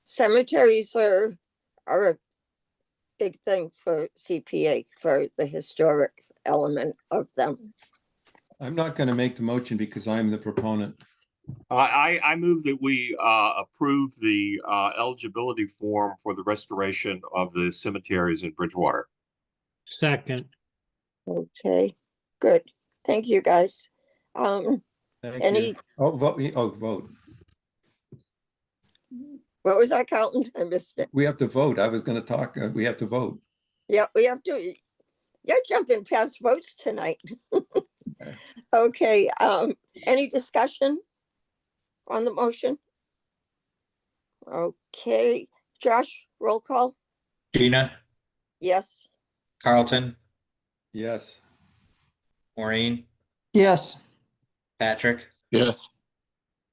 Cemeteries are a big thing for CPA, for the historic element of them. I'm not going to make the motion because I'm the proponent. I move that we approve the eligibility form for the restoration of the cemeteries in Bridgewater. Second. Okay, good. Thank you, guys. Thank Any, you. Vote. what was that, Carlton? I missed it. We have to vote. I was going to talk. We have to vote. Yeah, we have to. You're jumping past votes tonight. Okay, any discussion on the motion? Okay, Josh, roll call. Gina, Yes. Carlton, Yes. Maureen, Yes. Patrick, Yes.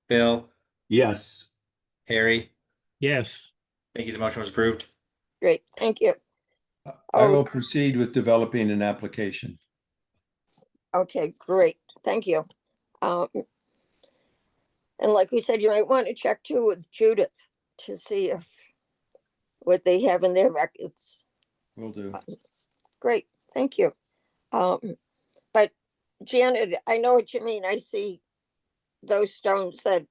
Bill, Yes. Harry. Yes. Thank you. The motion was approved. Great, thank you. I will proceed with developing an application. Okay, great, thank you. And like we said, you might want to check too with Judith to see if what they have in their records. Will do. Great, thank you. But Janet, I know what you mean. I see those stones that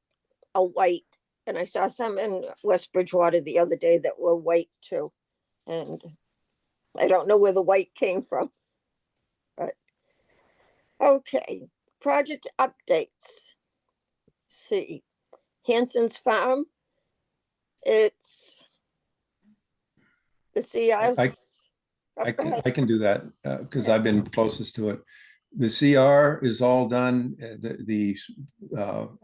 are white, and I saw some in West Bridgewater the other day that were white too. And I don't know where the white came from, but okay. Project updates. See, Hanson's Farm. It's the CR's. I can do that because I've been closest to it. The CR is all done.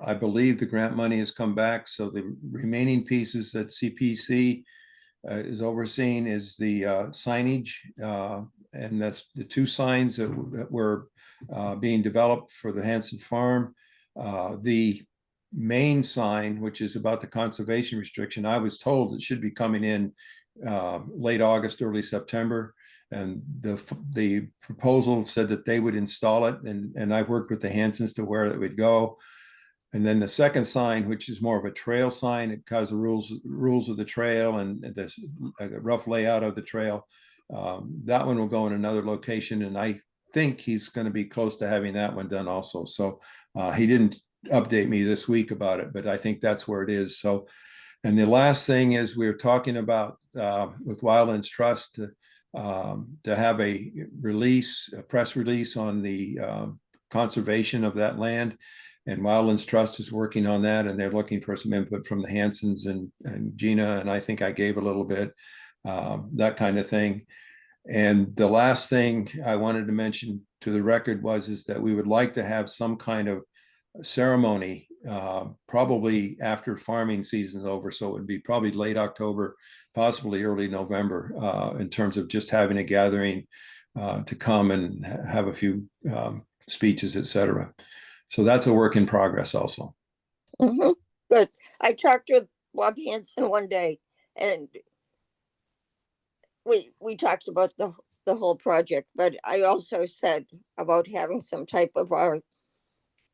I believe the grant money has come back. So the remaining pieces that CPC is overseeing is the signage, and that's the two signs that were being developed for the Hanson Farm. The main sign, which is about the conservation restriction, I was told it should be coming in late August, early September. And the proposal said that they would install it, and I worked with the Hansons to where it would go. And then the second sign, which is more of a trail sign, it has the rules of the trail and the rough layout of the trail. That one will go in another location, and I think he's going to be close to having that one done also. So he didn't update me this week about it, but I think that's where it is. So, and the last thing is we're talking about with Wildlands Trust to have a press release on the conservation of that land. And Wildlands Trust is working on that, and they're looking for some input from the Hansons and Gina, and I think I gave a little bit, that kind of thing. And the last thing I wanted to mention to the record is that we would like to have some kind of ceremony, probably after farming season is over. So it would be probably late October, possibly early November, in terms of just having a gathering to come and have a few speeches, etc. So that's a work in progress also. Mhm. Good. I talked with Bob Hanson one day, and we talked about the whole project, but I also said about having some type of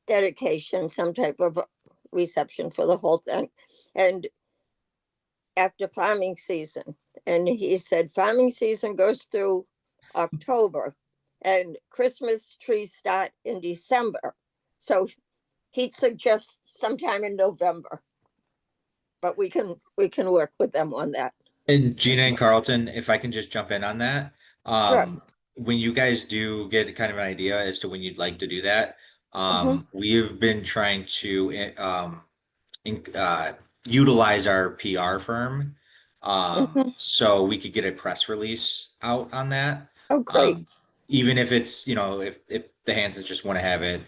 dedication, some type of reception for the whole thing. And after farming season, and he said farming season goes through October and Christmas trees start in December. So he'd suggest sometime in November, but we can work with them on that. And Gina and Carlton, if I can just jump in on that. Sure. When you guys do get kind of an idea as to when you'd like to do that, we've been trying to utilize our PR firm, so we could get a press release out on that. Oh, great. Even if it's, if the Hansons just want to have it,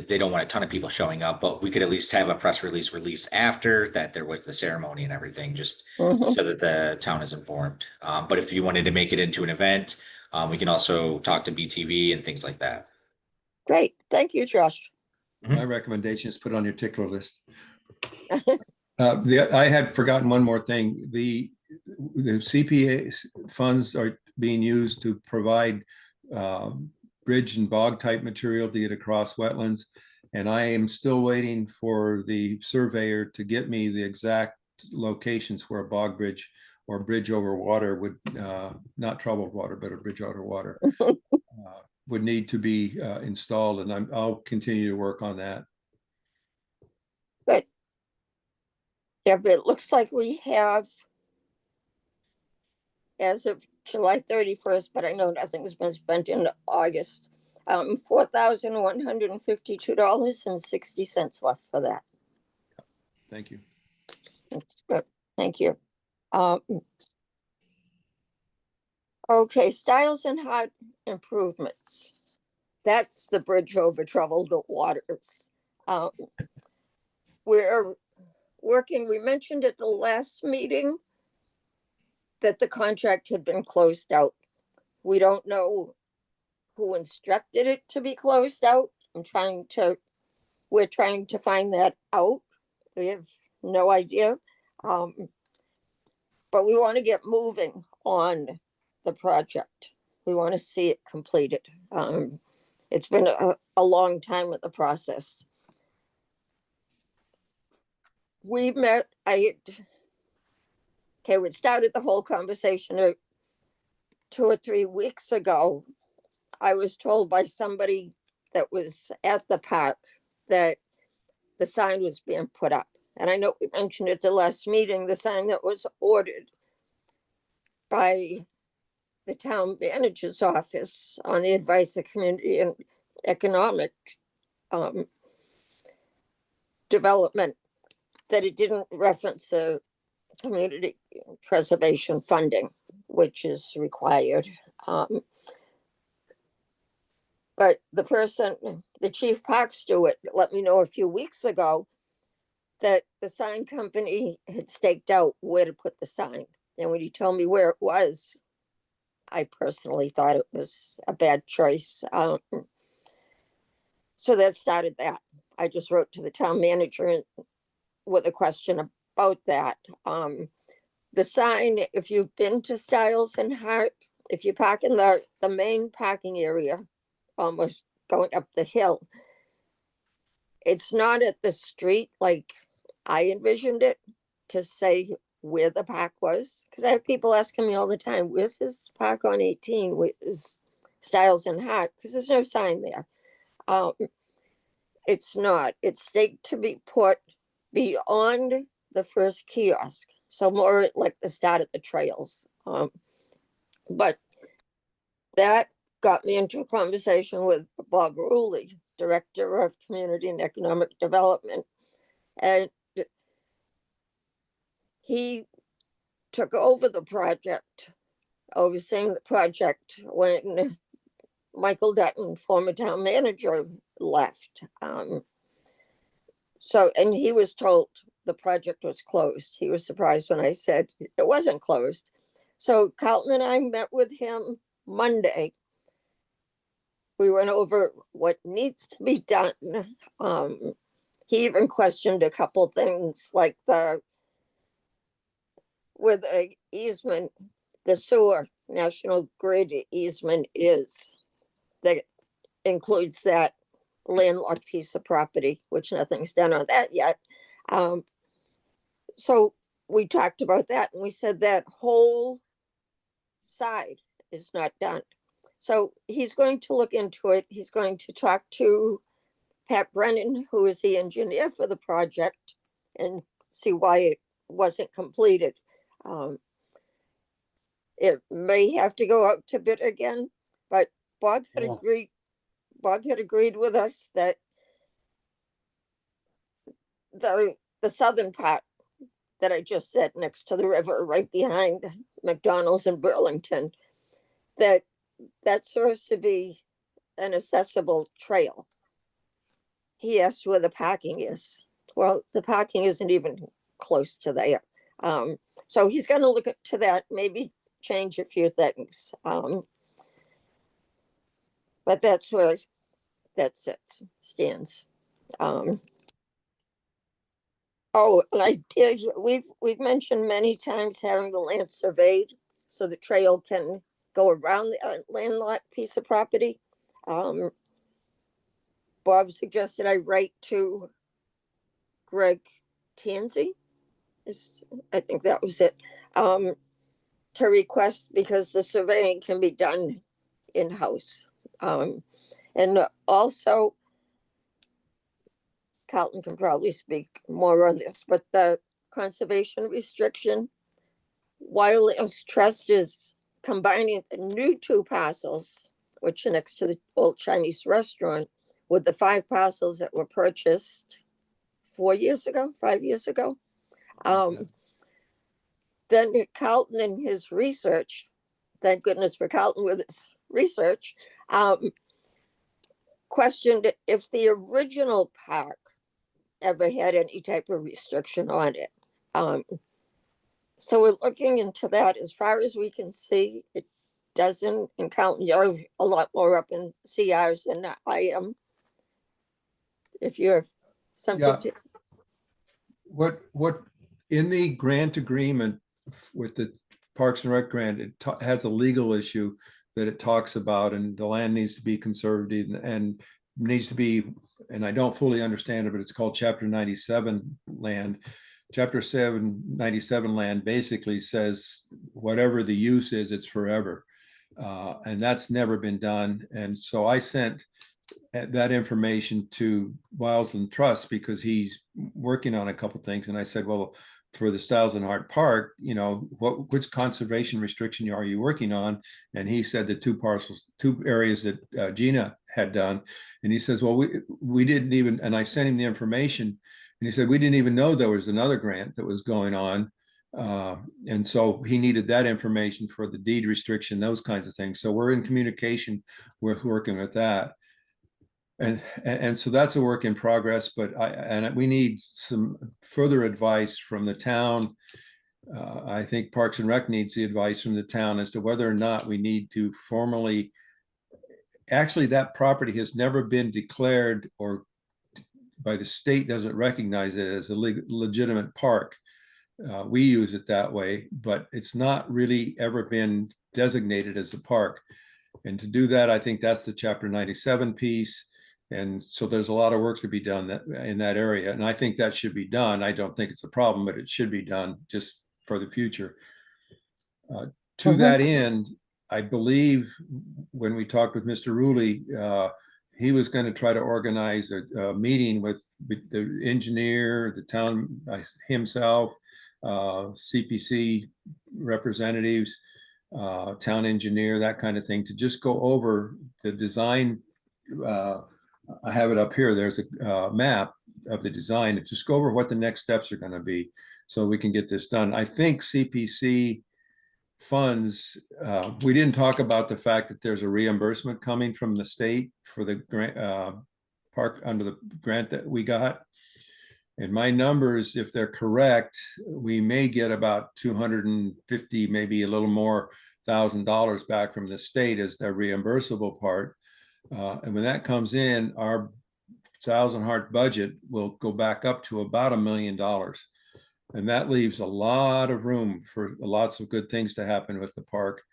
they don't want a ton of people showing up, but we could at least have a press release after that there was the ceremony and everything, just so that the town is informed. But if you wanted to make it into an event, we can also talk to BTV and things like that. Great. Thank you, Josh. My recommendation is put on your tickler list. I had forgotten one more thing. The CPA funds are being used to provide bridge and bog type material to get across wetlands. And I am still waiting for the surveyor to get me the exact locations where a bog bridge or bridge over water would, not troubled water, but a bridge over water would need to be installed. And I'll continue to work on that. Good. Yeah, but it looks like we have, as of July 31st, but I know nothing's been spent in August, $4,152.60 left for that. Thank you. That's good. Thank you. Okay, Stiles and Hart improvements. That's the bridge over troubled waters. We're working, we mentioned at the last meeting that the contract had been closed out. We don't know who instructed it to be closed out. We're trying to find that out. We have no idea. But we want to get moving on the project. We want to see it completed. It's been a long time with the process. We met, we started the whole conversation 2 or 3 weeks ago. I was told by somebody that was at the park that the sign was being put up. And I know we mentioned at the last meeting, the sign that was ordered by the town manager's office on the advice of community and economic development, that it didn't reference the community preservation funding, which is required. But the chief park steward let me know a few weeks ago that the sign company had staked out where to put the sign. And when he told me where it was, I personally thought it was a bad choice. So that started that. I just wrote to the town manager with a question about that. The sign, if you've been to Stiles and Hart, if you park in the main parking area, almost going up the hill, it's not at the street like I envisioned it to say where the park was. Because I have people asking me all the time, where's this park on 18? Where's Stiles and Hart? Because there's no sign there. It's not. It's staked to be put beyond the first kiosk. So more like the start of the trails. But that got me into a conversation with Bob Ruley, Director of Community and Economic Development. And he took over the project, overseeing the project when Michael Dutton, former town manager, left. And he was told the project was closed. He was surprised when I said it wasn't closed. So Carlton and I met with him Monday. We went over what needs to be done. He even questioned a couple things like where the easement, the sewer National Grid easement is, that includes that landlocked piece of property, which nothing's done on that yet. So we talked about that, and we said that whole side is not done. So he's going to look into it. He's going to talk to Pat Brennan, who is the engineer for the project, and see why it wasn't completed. It may have to go out to bid again, but Bob had agreed with us that the southern part that I just said, next to the river, right behind McDonald's in Burlington, that's supposed to be an accessible trail. He asked where the parking is. Well, the parking isn't even close to there. So he's going to look into that, maybe change a few things. But that's where that stands. Oh, and I did, we've mentioned many times having the land surveyed so the trail can go around the landlocked piece of property. Bob suggested I write to Greg Tansey, I think that was it, to request, because the surveying can be done in-house. And also, Carlton can probably speak more on this, but the conservation restriction, Wildlands Trust is combining the new 2 parcels, which are next to the old Chinese restaurant, with the 5 parcels that were purchased 5 years ago. Then Carlton, in his research, thank goodness for Carlton with his research, questioned if the original park ever had any type of restriction on it. So we're looking into that. As far as we can see, it doesn't. And Carlton, you're a lot more up in CRs than I am. If you have something to. What in the grant agreement with the Parks and Rec grant, it has a legal issue that it talks about, and the land needs to be conservative and needs to be, and I don't fully understand it, but it's called Chapter 97 land. Chapter 97 land basically says whatever the use is, it's forever. And that's never been done. And so I sent that information to Wildlands Trust because he's working on a couple things. And I said, well, for the Styles and Hart Park, you know, which conservation restriction are you working on? And he said the 2 areas that Gina had done. And he says, well, we didn't even, and I sent him the information, and he said, we didn't even know there was another grant that was going on. And so he needed that information for the deed restriction, those kinds of things. So we're in communication with working with that. And so that's a work in progress, but we need some further advice from the town. I think Parks and Rec needs the advice from the town as to whether or not we need to formally, actually that property has never been declared, or by the state doesn't recognize it as a legitimate park. We use it that way, but it's not really ever been designated as a park. And to do that, I think that's the Chapter 97 piece. And so there's a lot of work to be done in that area. And I think that should be done. I don't think it's a problem, but it should be done just for the future. To that end, I believe when we talked with Mr. Ruley, he was going to try to organize a meeting with the engineer, the town himself, CPC representatives, town engineer, that kind of thing, to just go over the design I have it up here. There's a map of the design. Just go over what the next steps are going to be so we can get this done. I think CPC funds, we didn't talk about the fact that there's a reimbursement coming from the state for the grant, park under the grant that we got. And my numbers, if they're correct, we may get about 250, maybe a little more $1,000 back from the state as their reimbursable part. And when that comes in, our Thousand Heart budget will go back up to about $1 million. And that leaves a lot of room for lots of good things to happen with the park.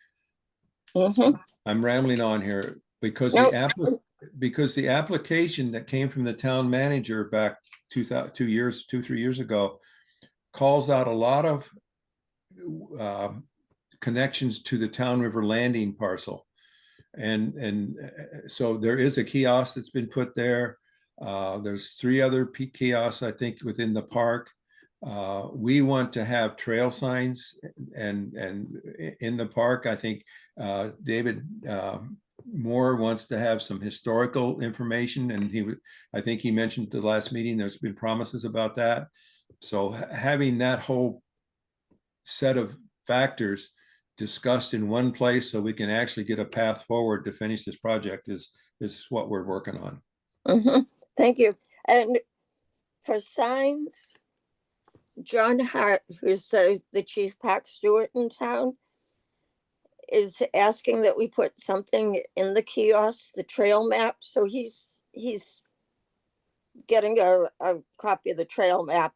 I'm rambling on here because the application that came from the town manager back 3 years ago calls out a lot of connections to the Town River Landing parcel. And so there is a kiosk that's been put there. There's 3 other kiosks, I think, within the park. We want to have trail signs and in the park. I think David Moore wants to have some historical information, and I think he mentioned the last meeting there's been promises about that. So having that whole set of factors discussed in one place so we can actually get a path forward to finish this project is what we're working on. Thank you. And for signs, John Hart, who's the chief park steward in town, is asking that we put something in the kiosk, the trail map. So he's getting a copy of the trail map.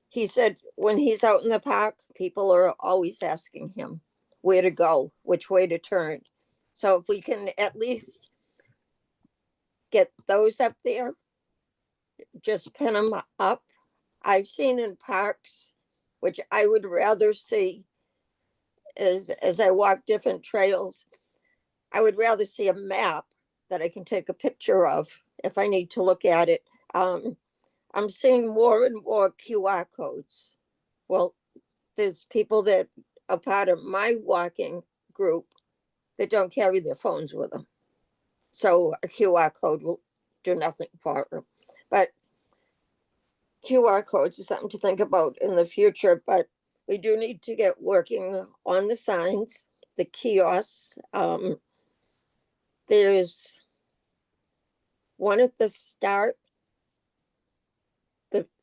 He said when he's out in the park, people are always asking him where to go, which way to turn. So if we can at least get those up there, just pin them up. I've seen in parks, which I would rather see as I walk different trails, I would rather see a map that I can take a picture of if I need to look at it. I'm seeing more and more QR codes. Well, there's people that are part of my walking group that don't carry their phones with them. So a QR code will do nothing for them. But QR codes is something to think about in the future, but we do need to get working on the signs, the kiosks. There's one at the start,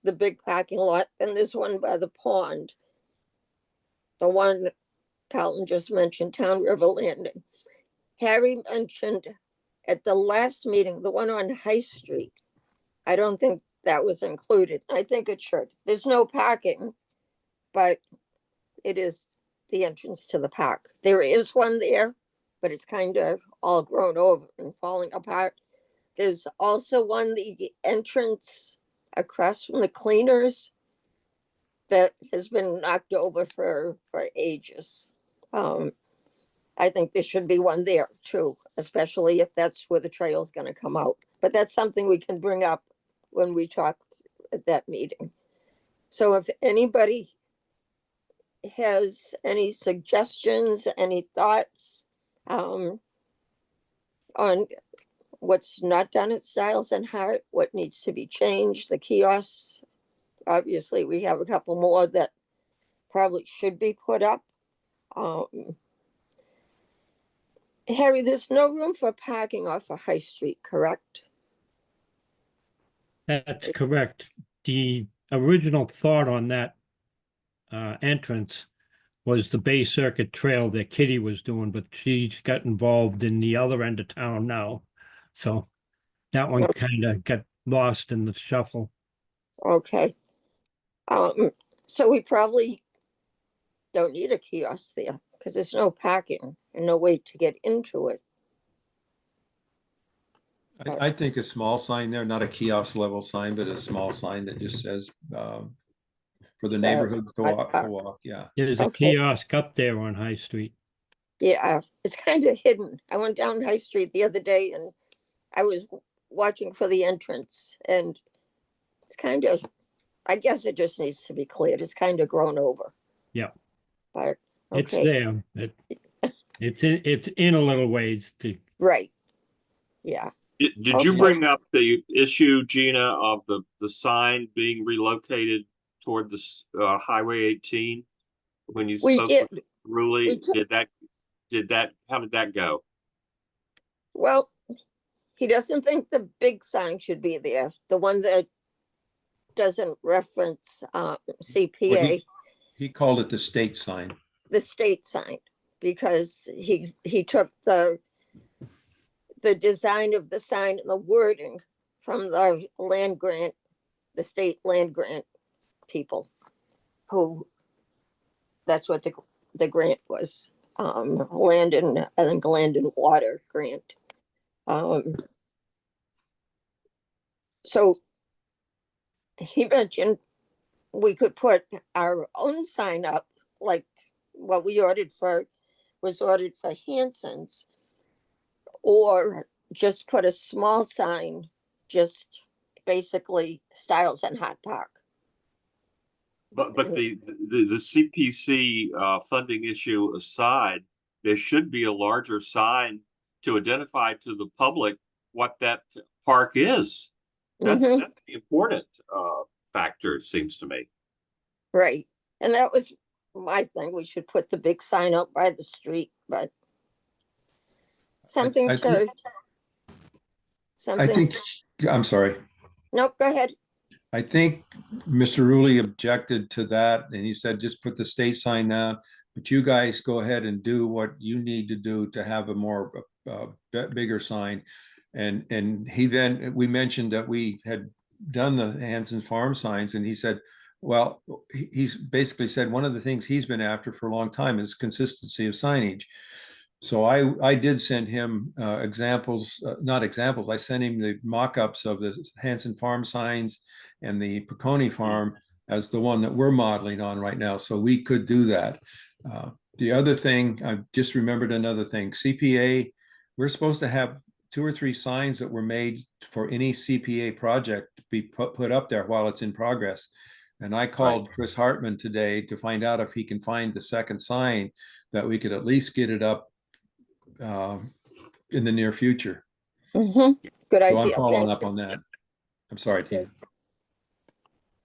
the big parking lot, and there's one by the pond. The one Carlton just mentioned, Town River Landing. Harry mentioned at the last meeting, the one on High Street. I don't think that was included. I think it should. There's no parking, but it is the entrance to the park. There is one there, but it's kind of all grown over and falling apart. There's also one, the entrance across from the cleaners, that has been knocked over for ages. I think there should be one there too, especially if that's where the trail is going to come out. But that's something we can bring up when we talk at that meeting. So if anybody has any suggestions, any thoughts on what's not done at Stiles and Hart, what needs to be changed, the kiosks, obviously we have a couple more that probably should be put up. Harry, there's no room for parking off of High Street, correct? That's correct. The original thought on that entrance was the Bay Circuit Trail that Kitty was doing, but she's got involved in the other end of town now. So that one kind of got lost in the shuffle. Okay. So we probably don't need a kiosk there because there's no parking and no way to get into it. I think a small sign there, not a kiosk level sign, but a small sign that just says for the Says neighborhood to Hart Park. walk. Yeah. There's a Okay. kiosk up there on High Street. Yeah, it's kind of hidden. I went down High Street the other day and I was watching for the entrance, and it's kind of, I guess it just needs to be cleared. It's kind of grown over. Yeah. But It's okay, there. It's in a little ways to right. Yeah. Did you Okay. bring up the issue, Gina, of the sign being relocated toward Highway 18? When you We spoke with did. We Ruli, took, how did that go? well, he doesn't think the big sign should be there. The one that doesn't reference Well, CPA, he called it the state sign. the state sign, because he took the design of the sign and the wording from the land grant, the state land grant people, who, that's what the grant was, land and, I think, land and water grant. So he mentioned we could put our own sign up, like what we was ordered for Hanson's, or just put a small sign, just basically Styles and Hot Park. But the CPC funding issue aside, there should be a larger sign to identify to the public what that park is. That's Mhm. that's the important factor, it seems to me. Right. And that was my thing. We should put the big sign out by the street, but something I to, think, something, I'm sorry. nope, go ahead. I think Mr. Rulli objected to that, and he said, just put the state sign down, but you guys go ahead and do what you need to do to have a more bigger sign. And we mentioned that we had done the Hanson Farm signs, and he said, well, he's basically said one of the things he's been after for a long time is consistency of signage. So I did send him examples, not examples. I sent him the mock-ups of the Hanson Farm signs and the Peconi Farm as the one that we're modeling on right now. So we could do that. The other thing, I just remembered another thing. CPA, we're supposed to have 2 or 3 signs that were made for any CPA project to be put up there while it's in progress. And I called Chris Hartman today to find out if he can find the second sign that we could at least get it up in the near future. Mm-hmm. Good So I'm idea. following Thank up you. on that. I'm sorry, Tina.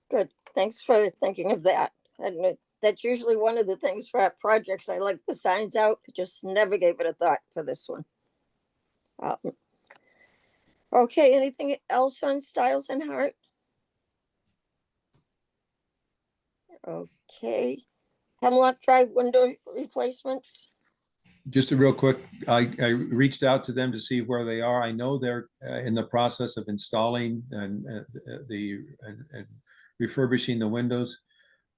Good. Thanks for thinking of that. And that's usually one of the things for our projects. I like the signs out, just never gave it a thought for this one. Okay, anything else on Styles and Hart? Okay. Hemlock Drive window replacements. Just a real quick, I reached out to them to see where they are. I know they're in the process of installing and refurbishing the windows.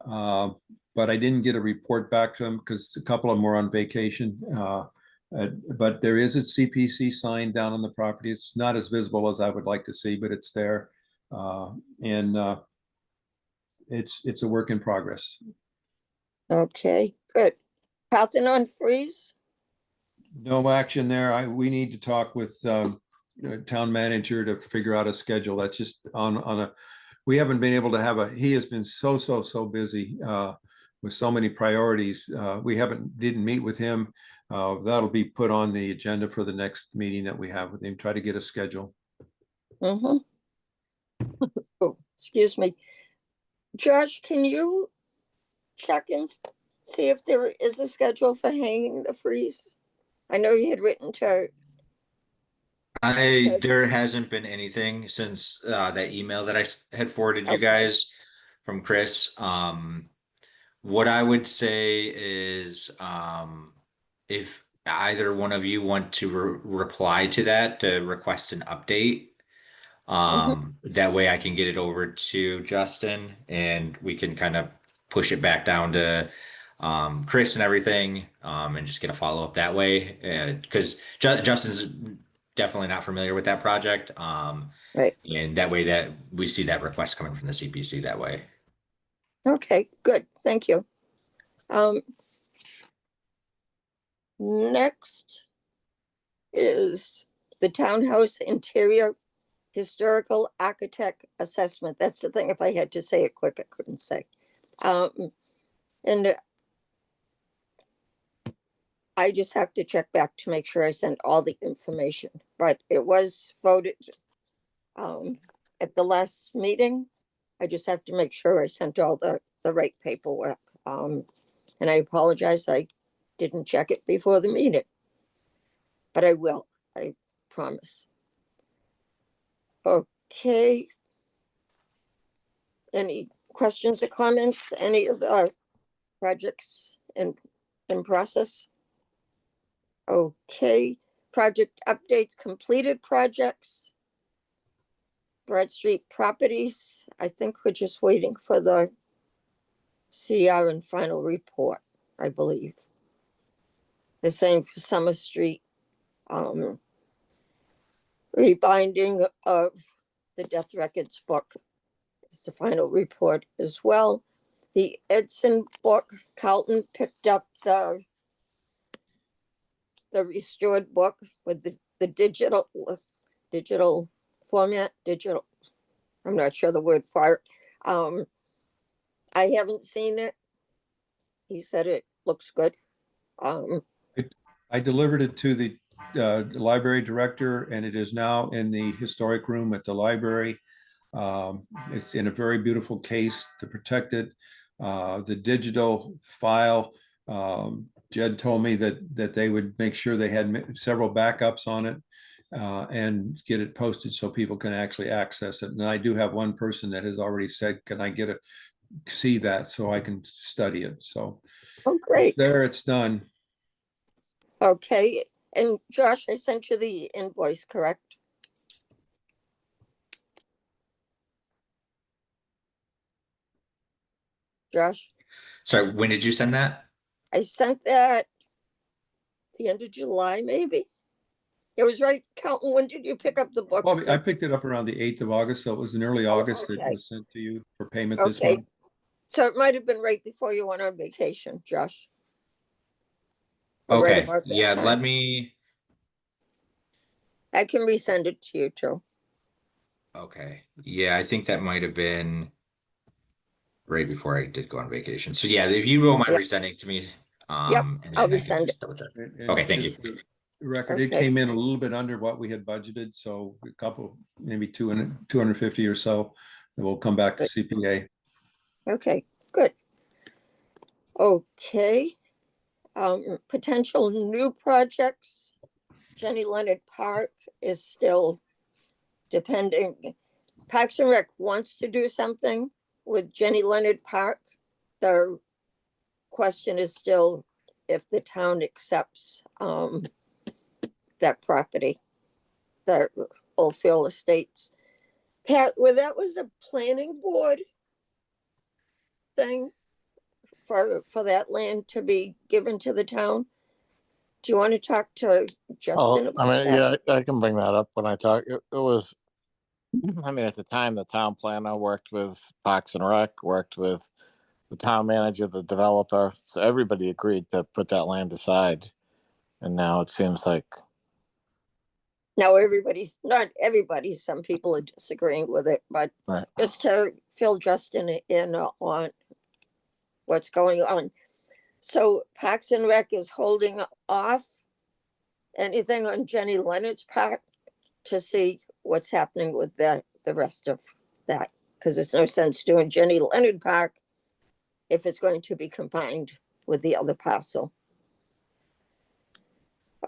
But I didn't get a report back to them because a couple of them were on vacation. But there is a CPC sign down on the property. It's not as visible as I would like to see, but it's there. It's a work in progress. Okay, good. Parthenon Freeze. No action there. We need to talk with town manager to figure out a schedule. That's just on a, we haven't been able to have he has been so busy with so many priorities. We didn't meet with him. That'll be put on the agenda for the next meeting that we have with him, try to get a schedule. Mm-hmm. Oh, excuse me. Josh, can you check and see if there is a schedule for hanging the freeze? I know you had written to. There hasn't been anything since that email that I had forwarded you guys from Chris. What I would say is if either one of you want to reply to that to request an update, that way I can get it over to Justin and we can kind of push it back down to Chris and everything, and just get a follow-up that way. Because Justin's definitely not familiar with that project. Right. And that way that we see that request coming from the CPC that way. Okay, good. Thank you. Next is the townhouse interior historical architect assessment. That's the thing. If I had to say it quick, I couldn't say. And I just have to check back to make sure I sent all the information, but it was voted at the last meeting. I just have to make sure I sent all the right paperwork. And I apologize, I didn't check it before the meeting. But I will, I promise. Okay. Any questions or comments? Any of the projects in process? Okay, project updates, completed projects. Broad Street properties, I think we're just waiting for the CR and final report, I believe. The same for Summer Street. Rebinding of the death records book is the final report as well. The Edson book, Carlton picked up the restored book with the digital format, I'm not sure the word for it. I haven't seen it. He said it looks good. I delivered it to the library director, and it is now in the historic room at the library. It's in a very beautiful case to protect it. The digital file, Jed told me that they would make sure they had several backups on it and get it posted so people can actually access it. And I do have one person that has already said, can I see that so I can study it? So oh, great. It's there, it's done. Okay, and Josh, I sent you the invoice, correct? Josh? Sorry, when did you send that? I sent that the end of July, maybe. It was right, Carlton, when did you pick up the book? Well, I picked it up around the 8th of August, so it was in early August that okay. was sent to you for payment this Okay, month. so it might have been right before you went on vacation, Josh. Or right Okay, about that yeah, time. let me, I can resend it to you too. okay, yeah, I think that might have been right before I did go on vacation. So yeah, if you don't mind Yep. resending it to me, Yep, and I'll then I can resend just it. double check. And Okay, thank you. just for the record, it Okay. came in a little bit under what we had budgeted, so a couple, maybe 250 or so, and we'll come back to CPA. Okay, good. Okay. Potential new projects. Jenny Leonard Park is still depending. Parks and Rec wants to do something with Jenny Leonard Park. The question is still if the town accepts that property, the Oldfield Estates. Pat, well, that was a planning board thing for that land to be given to the town. Do you want to talk to Justin about that? Yeah, I can bring that up when I talk. It was, I mean, at the time, the town planner worked with Parks and Rec, worked with the town manager, the developer. So everybody agreed to put that land aside. And now it seems like, Now not everybody, some people are disagreeing with it, but right. just to fill Justin in on what's going on. So Parks and Rec is holding off anything on Jenny Leonard's part to see what's happening with the rest of that. Because there's no sense doing Jenny Leonard Park if it's going to be combined with the other parcel.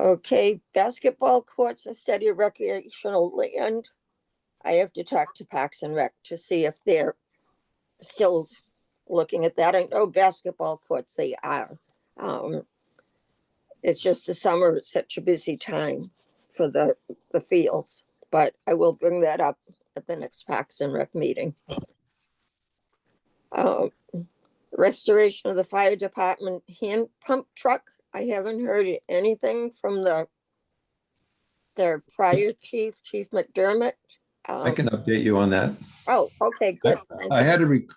Okay, basketball courts instead of recreational land. I have to talk to Parks and Rec to see if they're still looking at that. I know basketball courts, they are. It's just the summer, it's such a busy time for the fields, but I will bring that up at the next Parks and Rec meeting. Restoration of the fire department hand pump truck. I haven't heard anything from their prior chief, Chief McDermott. I can update you on that. Oh, okay, good. Thank you.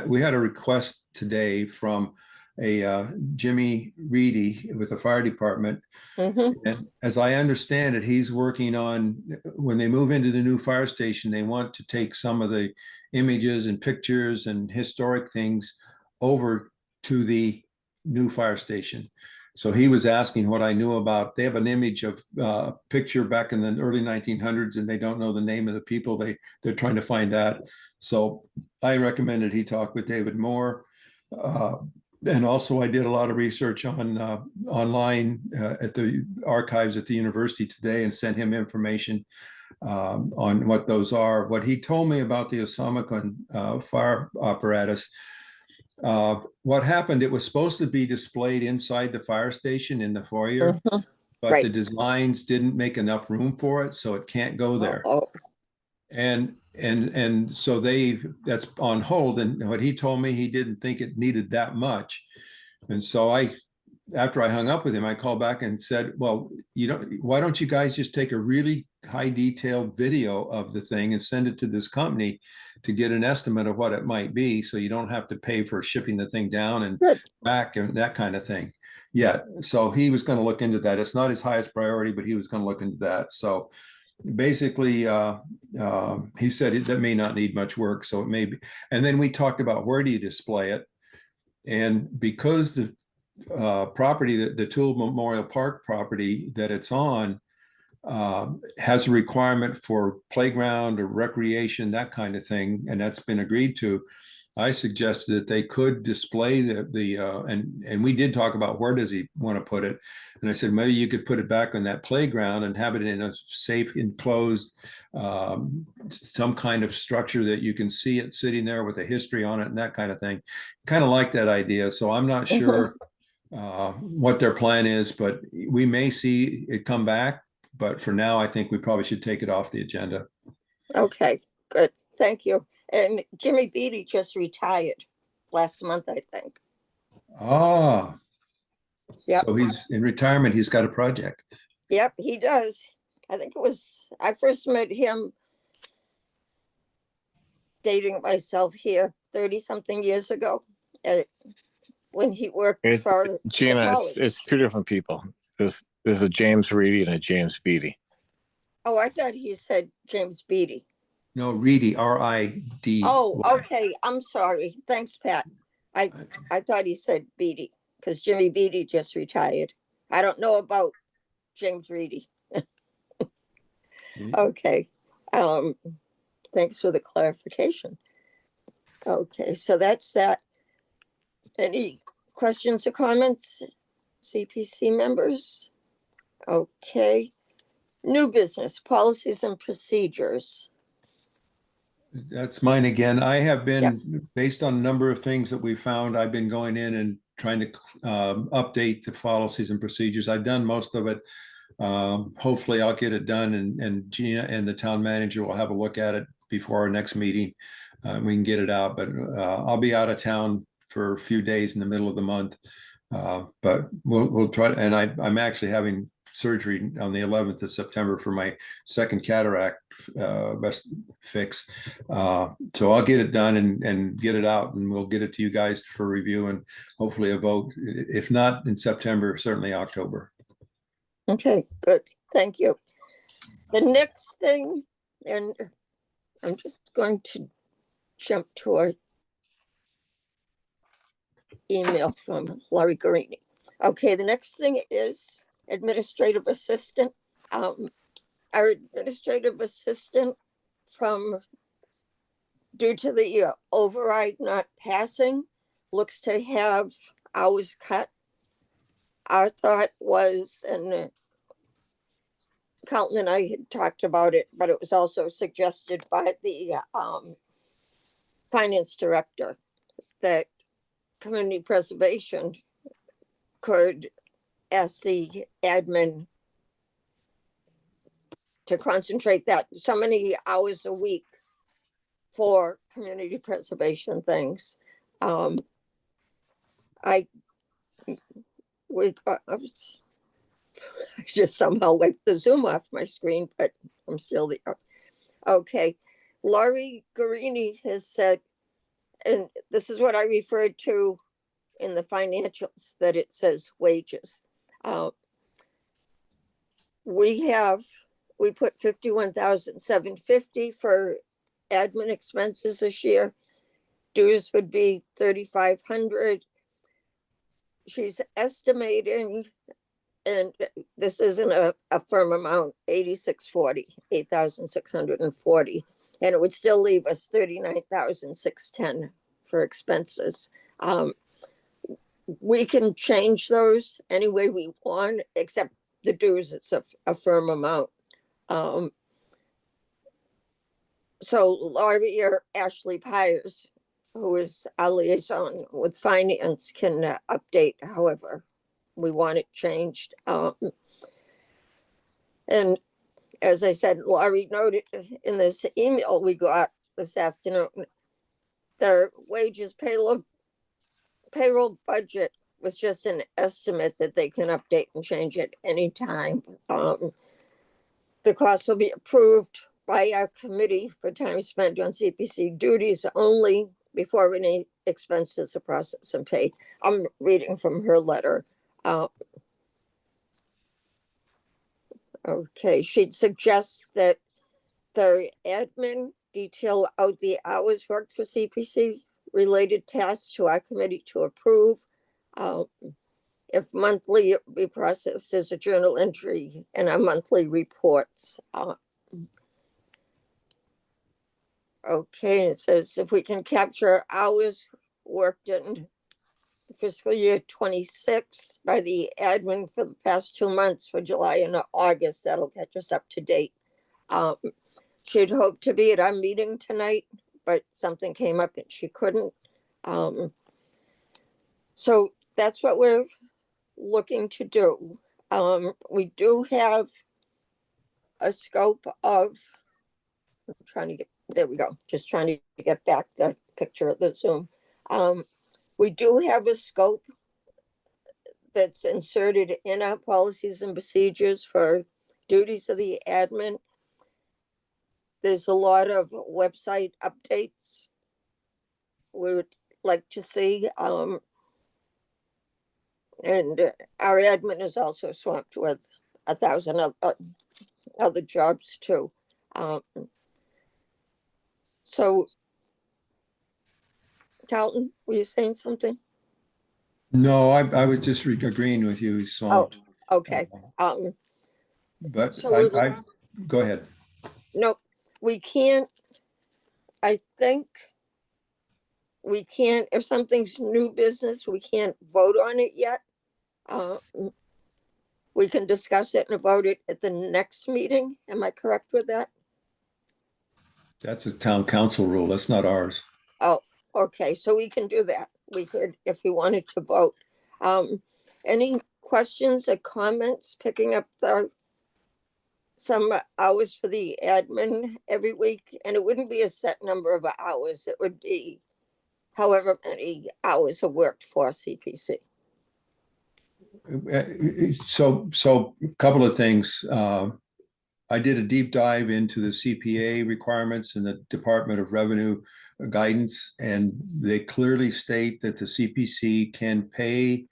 We had a request today from a Jimmy Reedy with the fire department. Mhm. And as I understand it, he's working on, when they move into the new fire station, they want to take some of the images and pictures and historic things over to the new fire station. So he was asking what I knew about, they have an image of picture back in the early 1900s and they don't know the name of the people they're trying to find out. So I recommended he talk with David Moore. And also I did a lot of research on online at the archives at the university today and sent him information on what those are. What he told me about the Osamakon fire apparatus, what happened, it was supposed to be displayed inside the fire station in the foyer, but Right. the designs didn't make enough room for it, so it can't go there. Oh, And so that's on hold. And what he told me, he didn't think it needed that much. And so after I hung up with him, I called back and said, well, why don't you guys just take a really high detailed video of the thing and send it to this company to get an estimate of what it might be, so you don't have to pay for shipping the thing down and Good. back and that kind of thing. Yeah. So he was going to look into that. It's not his highest priority, but he was going to look into that. So basically, he said that may not need much work. So it may be. And then we talked about where do you display it? And because the property, the Toole Memorial Park property that it's on, has a requirement for playground or recreation, that kind of thing, and that's been agreed to. I suggested that they could display and we did talk about where does he want to put it, and I said maybe you could put it back on that playground and have it in a safe, enclosed, some kind of structure that you can see it sitting there with a history on it and that kind of thing. Kind of like that idea. So I'm not sure what their plan is, but we may see it come back. But for now, I think we probably should take it off the agenda. okay, good. Thank you. And Jimmy Beatty just retired last month, I think. Ah, Yep. so he's in retirement. He's got a project. Yep, he does. I first met him, dating myself here, 30-something years ago, when he worked for the Gina, college. it's two different people. There's a James Reedy and a James Beatty. Oh, I thought he said James Beatty. No, Reedy, R-I-D. Oh, okay. I'm sorry. Thanks, Pat. I thought he said Beatty because Jimmy Beatty just retired. I don't know about James Reedy. Okay. Thanks for the clarification. Okay, so that's that. Any questions or comments, CPC members? Okay. New business, policies and procedures. That's mine again. I have been, based on a number of things that we found, I've been going in and trying to update the policies and procedures. I've done most of it. Hopefully I'll get it done and Gina and the town manager will have a look at it before our next meeting. We can get it out, but I'll be out of town for a few days in the middle of the month. But we'll try. And I'm actually having surgery on the 11th of September for my second cataract fix. So I'll get it done and get it out, and we'll get it to you guys for review and hopefully a vote. If not in September, certainly October. Okay, good. Thank you. The next thing, and I'm just going to jump to our email from Laurie Guarini. Okay, the next thing is administrative assistant. Our administrative assistant, due to the override not passing, looks to have hours cut. Our thought was, and Carlton and I had talked about it, but it was also suggested by the finance director that community preservation could ask the admin to concentrate that so many hours a week for community preservation things. I just somehow wiped the Zoom off my screen, but I'm still there. Okay. Laurie Guarini has said, and this is what I referred to in the financials, that it says wages. We put $51,750 for admin expenses this year. Dues would be $3,500. she's estimating, and this isn't a firm amount, 8,640, and it would still leave us 39,610 for expenses. We can change those any way we want, except the dues, it's a firm amount. So Laurie or Ashley Pyers, who is our liaison with finance, can update however we want it changed. And as I said, Laurie noted in this email we got this afternoon, their wages payroll budget was just an estimate that they can update and change at any time. The cost will be approved by our committee for time spent on CPC duties only before any expenses are processed and paid. I'm reading from her letter. Okay, she'd suggest that the admin detail out the hours worked for CPC related tasks to our committee to approve. If monthly, it will be processed as a journal entry in our monthly reports. Okay, it says if we can capture hours worked in fiscal year 26 by the admin for the past 2 months for July and August, that'll catch us up to date. She'd hoped to be at our meeting tonight, but something came up and she couldn't. So that's what we're looking to do. We do have a scope of, I'm trying to get, there we go, just trying to get back the picture of the Zoom. We do have a scope that's inserted in our policies and procedures for duties of the admin. There's a lot of website updates we would like to see. And our admin is also swamped with 1,000 other jobs too. So, Carlton, were you saying something? No, I was just agreeing with you, he's swamped. Okay. But So I go ahead. No, we can't, I think we can't, if something's new business, we can't vote on it yet. We can discuss it and vote it at the next meeting. Am I correct with that? That's a town council rule. That's not ours. Oh, okay, so we can do that. We could, if we wanted to vote. Any questions or comments picking up some hours for the admin every week? And it wouldn't be a set number of hours. It would be however many hours are worked for CPC. So a couple of things. I did a deep dive into the CPA requirements and the Department of Revenue guidance, and they clearly state that the CPC can pay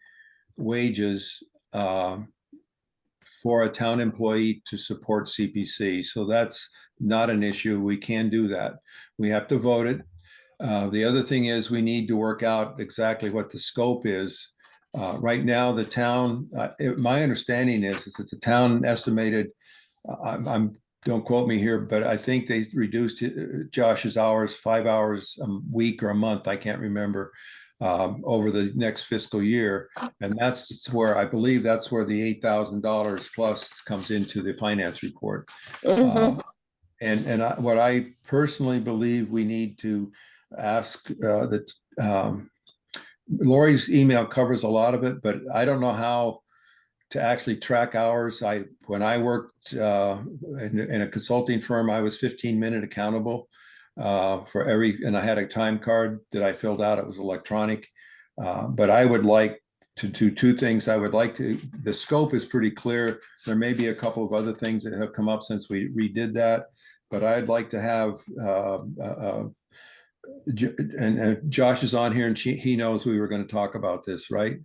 wages for a town employee to support CPC. So that's not an issue. We can do that. We have to vote it. The other thing is we need to work out exactly what the scope is. Right now, the town, my understanding is that the town estimated, don't quote me here, but I think they reduced Josh's hours, 5 hours a week or a month, I can't remember, over the next fiscal year. And that's where I believe that's where the $8,000 plus comes into the finance report. What I personally believe we need to ask that Lori's email covers a lot of it, but I don't know how to actually track hours. When I worked in a consulting firm, I was 15-minute accountable for and I had a time card that I filled out. It was electronic, but I would like to do two things. The scope is pretty clear. There may be a couple of other things that have come up since we redid that, but I'd like to have, and Josh is on here and he knows we were going to talk about this, right?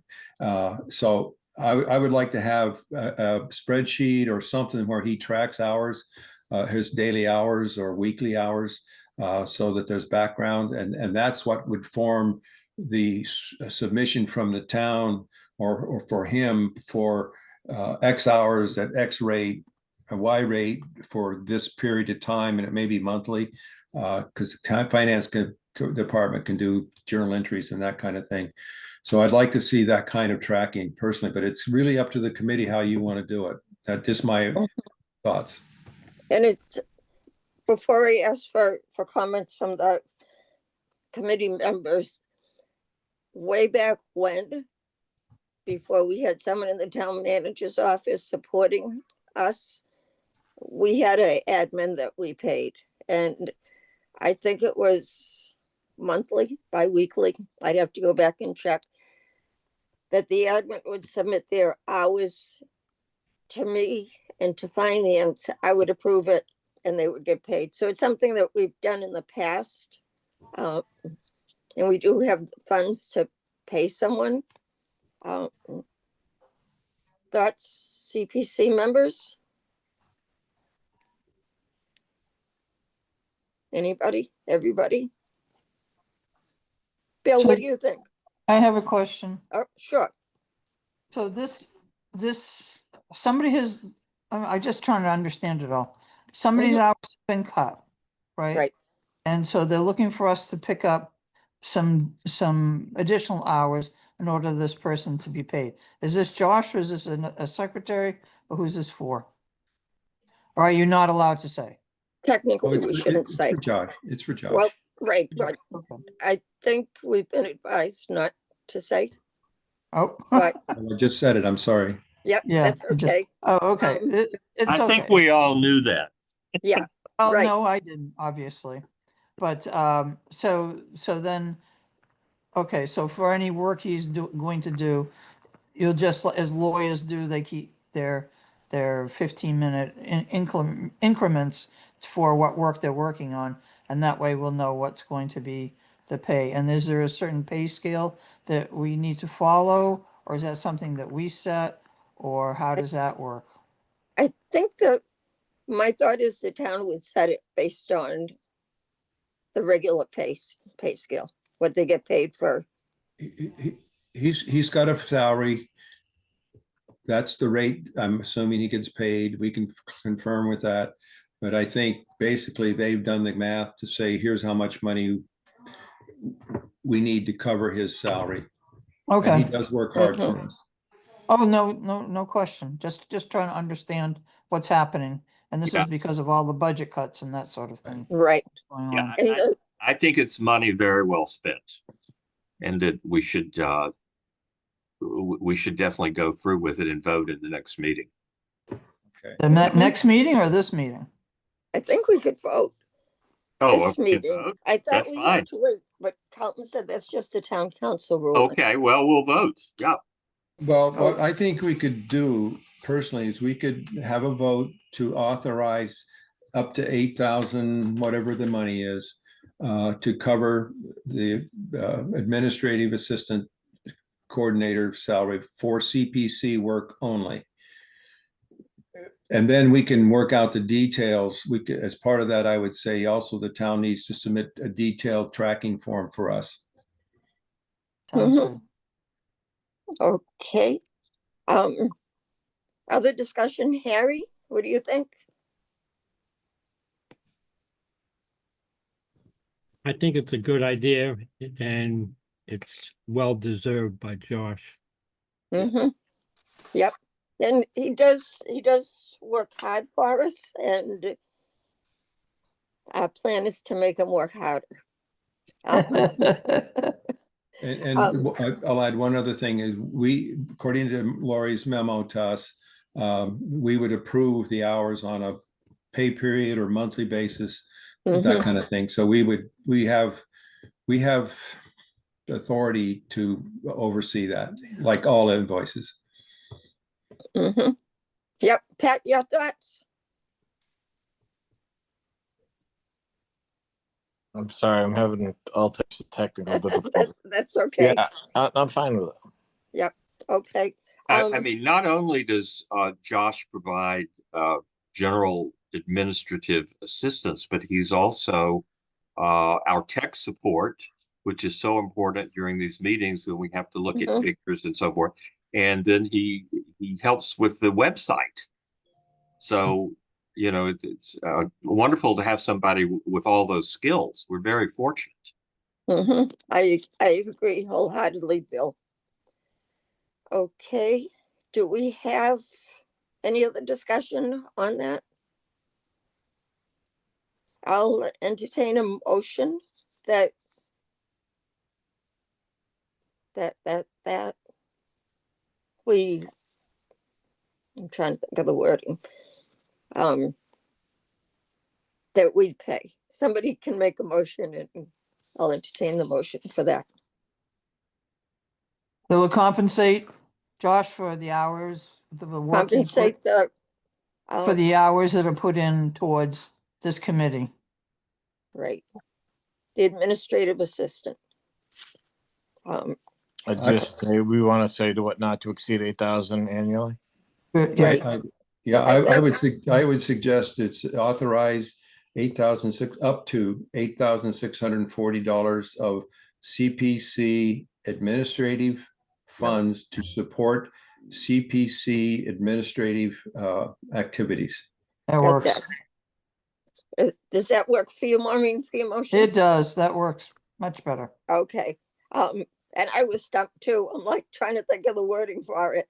So I would like to have a spreadsheet or something where he tracks hours, his daily hours or weekly hours, so that there's background, and that's what would form the submission from the town or for him for X hours at X rate, a Y rate for this period of time, and it may be monthly, because the finance department can do journal entries and that kind of thing. So I'd like to see that kind of tracking personally, but it's really up to the committee how you want to do it. That's just my thoughts. And it's, before I ask for comments from the committee members, way back when, before we had someone in the town manager's office supporting us, we had an admin that we paid, and I think it was monthly, bi-weekly. I'd have to go back and check, that the admin would submit their hours to me and to finance. I would approve it and they would get paid. So it's something that we've done in the past. And we do have funds to pay someone. Thoughts, CPC members? Anybody? Everybody? Bill, So- what do you think? I have a question. Oh, sure. So somebody has, I'm just trying to understand it all. Somebody's Mhm. hours have been cut, right? Right. And so they're looking for us to pick up some additional hours in order for this person to be paid. Is this Josh, or is this a secretary, or who's this for? Or are you not allowed to say? Technically, we shouldn't It's say. for Josh. It's for Josh. Well, right, but Okay. I think we've been advised not to say, Oh, but I just said it. I'm sorry. yep, Yeah, that's I just- okay. oh, okay. Um, It's I think okay. we all knew that. Yeah, Oh, right. no, I didn't, obviously. But, so then, okay, so for any work he's going to do, you'll just, as lawyers do, they keep their 15-minute increments for what work they're working on. And that way we'll know what's going to be the pay. And is there a certain pay scale that we need to follow? Or is that something that we set? Or how does that work? I think that my thought is the town would set it based on the regular pay scale, what they get paid for. He's got a salary. That's the rate I'm assuming he gets paid. We can confirm with that. But I think basically they've done the math to say, here's how much money we need to cover his salary. And he Okay. does work hard for us. Oh, no question. Just trying to understand what's happening. And this Yeah. is because of all the budget cuts and that sort of thing Right. going Yeah, on. And the, I think it's money very well spent. And that we should definitely go through with it and vote in the next meeting. The next meeting or this meeting? I think we could vote Oh, this we can meeting. vote? I thought That's we fine. had to wait, but Carlton said that's just a town council rule. Okay, well, we'll vote. Yeah. Well, what I think we could do personally is we could have a vote to authorize up to 8,000, whatever the money is, to cover the administrative assistant coordinator salary for CPC work only. And then we can work out the details. We could, as part of that, I would say also the town needs to submit a detailed tracking form for us. Sounds Mhm. good. Okay. Other discussion, Harry, what do you think? I think it's a good idea and it's well deserved by Josh. Mm-hmm. Yep. And he does work hard for us, and our plan is to make him work harder. And Um, I'll add one other thing is according to Lori's memo to us, we would approve the hours on a pay period or monthly basis, that mhm. kind of thing. So we have authority to oversee that, like all invoices. Mhm. Yep, Pat, your thoughts? I'm sorry, I'm having all types of technical difficulties. That's okay. Yeah, I'm fine with it. Okay. I mean, not only does Josh provide general administrative assistance, but he's also our tech support. which is so important during these meetings when we have to look at Mhm. pictures and so forth. And then he helps with the website. So, you know, it's wonderful to have somebody with all those skills. We're very fortunate. I agree wholeheartedly, Bill. Okay, do we have any other discussion on that? I'll entertain a motion that we, I'm trying to think of the wording. That we pay. Somebody can make a motion and I'll entertain the motion for that. Will it compensate Josh for the hours, the work he put, Compensate the, for the hours that are put in towards this committee? right, the administrative assistant. I just say, we want to say to what, not to exceed 8,000 annually? Yeah, Yeah, I would suggest it's authorized up to $8,640 of CPC administrative funds to support CPC administrative activities. that works. Does that work for you, Maureen, for your motion? It does. That works much better. Okay, and I was stumped too. I'm like trying to think of the wording for it.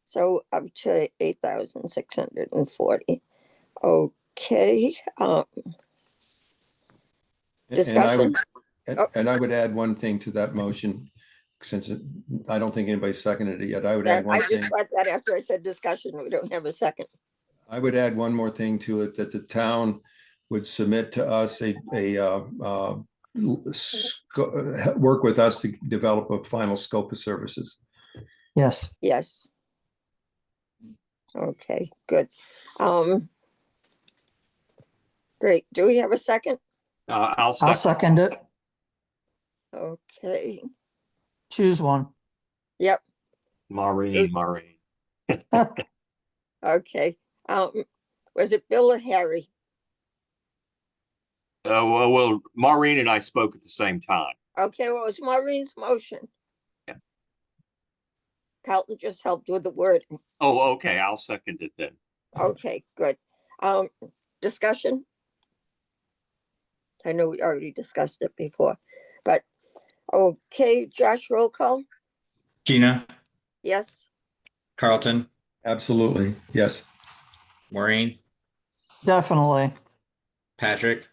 So up to 8,640. Okay, discussion? And I would add one thing to that motion, since I don't think anybody seconded it yet. I would add I one thing. just thought that after I said discussion, we don't have a second. I would add one more thing to it, that the town would submit to us work with us to develop a final scope of services. Yes. Yes. Okay, good. Great. Do we have a second? I'll I'll second it. Okay, Choose one. yep, Maureen. okay. Was it Bill or Harry? Well, Maureen and I spoke at the same time. Okay, well, it was Maureen's motion. Yeah. Carlton just helped with the wording. Oh, okay. I'll second it then. Okay, good. Discussion? I know we already discussed it before, but, okay, Josh, roll call? Gina, Yes? Carlton, Absolutely, yes. Maureen, Definitely. Patrick,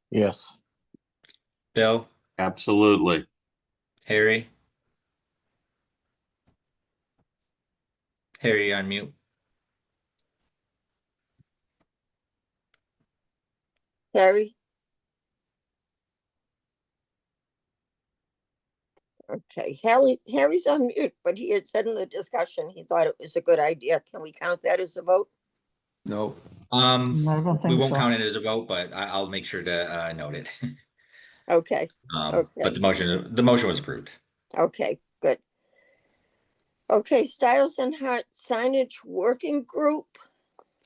Yes. Bill, Absolutely. Harry. Harry, on mute. Harry? Okay, Harry's on mute, but he had said in the discussion, he thought it was a good idea. Can we count that as a vote? No, I don't We think won't so. count it as a vote, but I'll make sure to note it. Okay, Okay. But the motion was approved. okay, good. Okay, Stiles and Hart signage working group.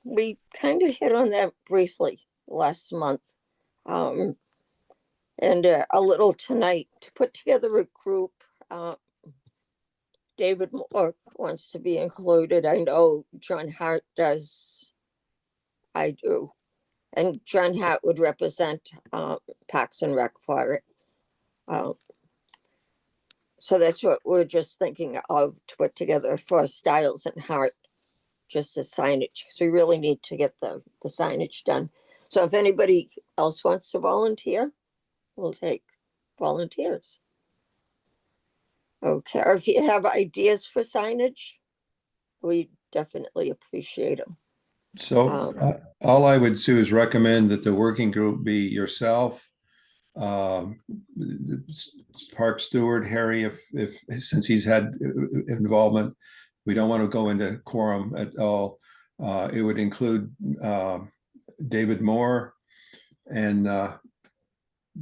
We kind of hit on that briefly last month. And a little tonight to put together a group. David Moore wants to be included. I know John Hart does. I do. And John Hart would represent Parks and Rec for it. So that's what we're just thinking of to put together for Stiles and Hart, just as signage, because we really need to get the signage done. So if anybody else wants to volunteer, we'll take volunteers. Okay, or if you have ideas for signage, we definitely appreciate them. so all I would do is recommend that the working group be yourself, the park steward, Harry, if since he's had involvement, we don't want to go into quorum at all. It would include David Moore and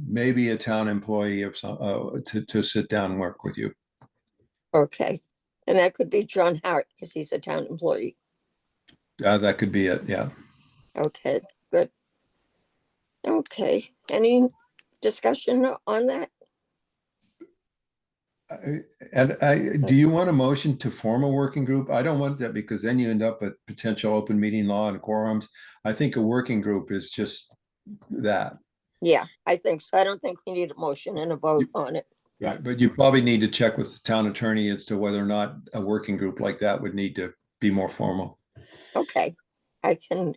maybe a town employee of some to sit down and work with you. Okay, and that could be John Hart because he's a town employee. That could be it. Yeah. Okay, good. Okay, any discussion on that? Do you want a motion to form a working group? I don't want that because then you end up at potential open meeting law and quorums. I think a working group is just that. Yeah, I think so. I don't think we need a motion and a vote on it. Right, but you probably need to check with the town attorney as to whether or not a working group like that would need to be more formal. Okay, I can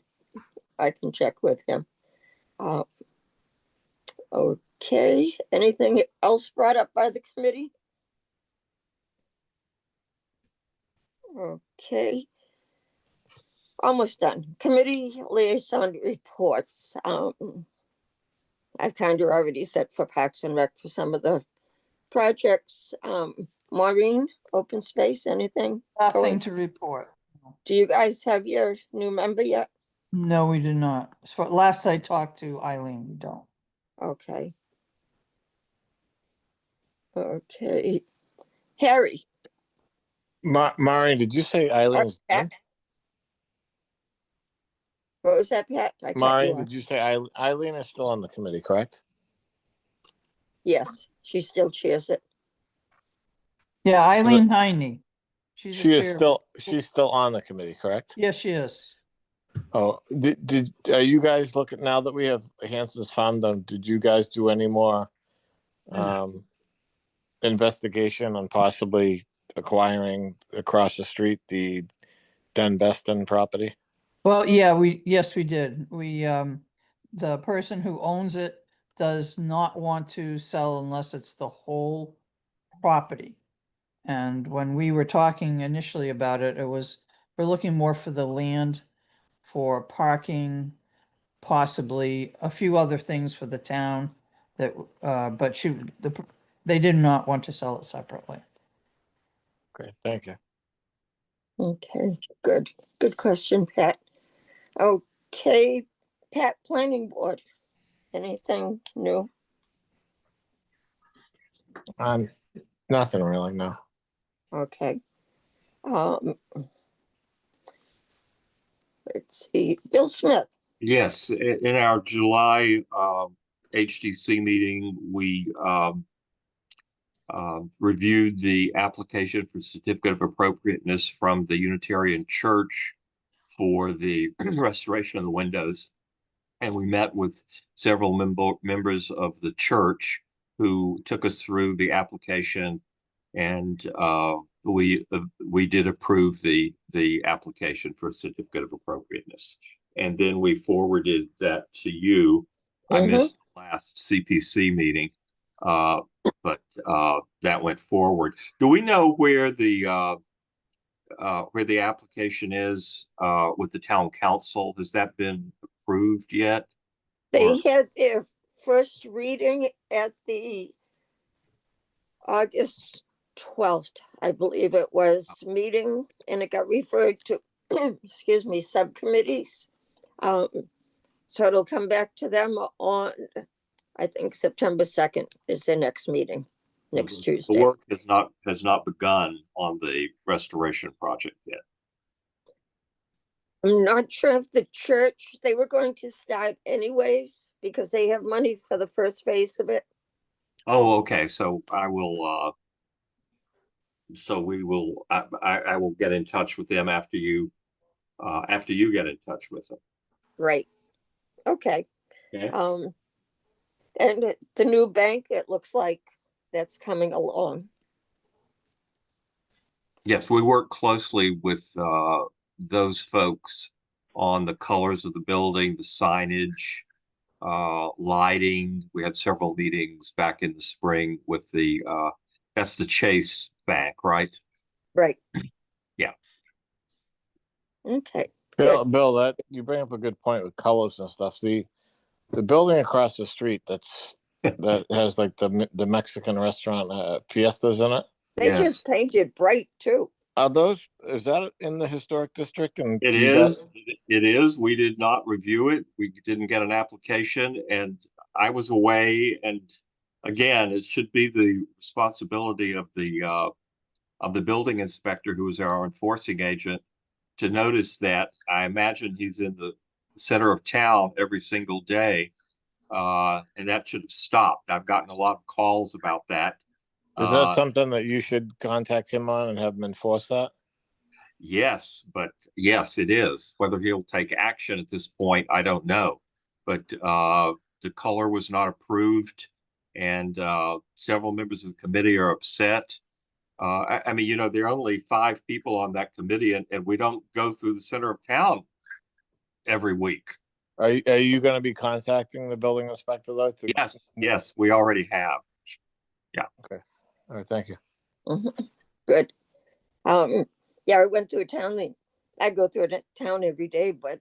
check with him. Okay, anything else brought up by the committee? Okay. Almost done. Committee liaison reports. I've kind of already said for Parks and Rec for some of the projects. Maureen, open space, anything? Nothing to report. Do you guys have your new member yet? No, we do not. As far, last I talked to Eileen, we don't. Okay. Okay. Harry. Maureen, did you say Eileen's Pat? done? What was that, Pat? I cut you Maureen, off. did you say Eileen is still on the committee, correct? Yes, she still chairs it. Yeah, Eileen Heine. She's She the is chair. she's still on the committee, correct? Yes, she is. Oh, are you guys looking now that we have Hanson's Fund? Did you guys do any more investigation on possibly acquiring across the street the Den Beston property? Well, yeah, yes, we did. The person who owns it does not want to sell unless it's the whole property. And when we were talking initially about it, we're looking more for the land for parking, possibly a few other things for the town that, but they did not want to sell it separately. Great, thank you. Okay, good. Good question, Pat. Okay, Pat, planning board. Anything new? Nothing really, no. Okay. Let's see, Bill Smith. Yes, in our July HDC meeting, we reviewed the application for certificate of appropriateness from the Unitarian Church for the restoration of the windows. And we met with several members of the church who took us through the application, and we did approve the application for a certificate of appropriateness. And then we forwarded that to you. I missed the last CPC meeting, but that went forward. Do we know where the application is with the town council? Has that been approved yet? They had their first reading at the August 12th, I believe it was, meeting, and it got referred to, excuse me, subcommittees. So it'll come back to them on, I think, September 2nd is their next meeting, next Tuesday. The work has not begun on the restoration project yet. I'm not sure if the church, they were going to start anyways, because they have money for the first phase of it. Oh, okay. So I will, I will get in touch with them after you get in touch with them. Right. Okay. Okay. And the new bank, it looks like that's coming along. Yes, we work closely with those folks on the colors of the building, the signage, lighting. We had several meetings back in the spring with that's the Chase Bank, right? Right. Yeah. Okay. Bill, that you bring up a good point with colors and stuff. The building across the street that has like the Mexican restaurant Fiestas in it. They just painted bright too. Is that in the historic district? And it is. We did not review it. We didn't get an application, and I was away. And again, it should be the responsibility of the building inspector, who is our enforcing agent, to notice that. I imagine he's in the center of town every single day, And that should have stopped. I've gotten a lot of calls about that. Is that something that you should contact him on and have him enforce that? Yes, but yes, it is. Whether he'll take action at this point, I don't know. But the color was not approved, and several members of the committee are upset. I mean, there are only 5 people on that committee, and we don't go through the center of town every week. Are you going to be contacting the building inspector though? Yes, we already have. Okay. All right. Thank you. Mhm. Good. Yeah, I went through a town. I go through a town every day, but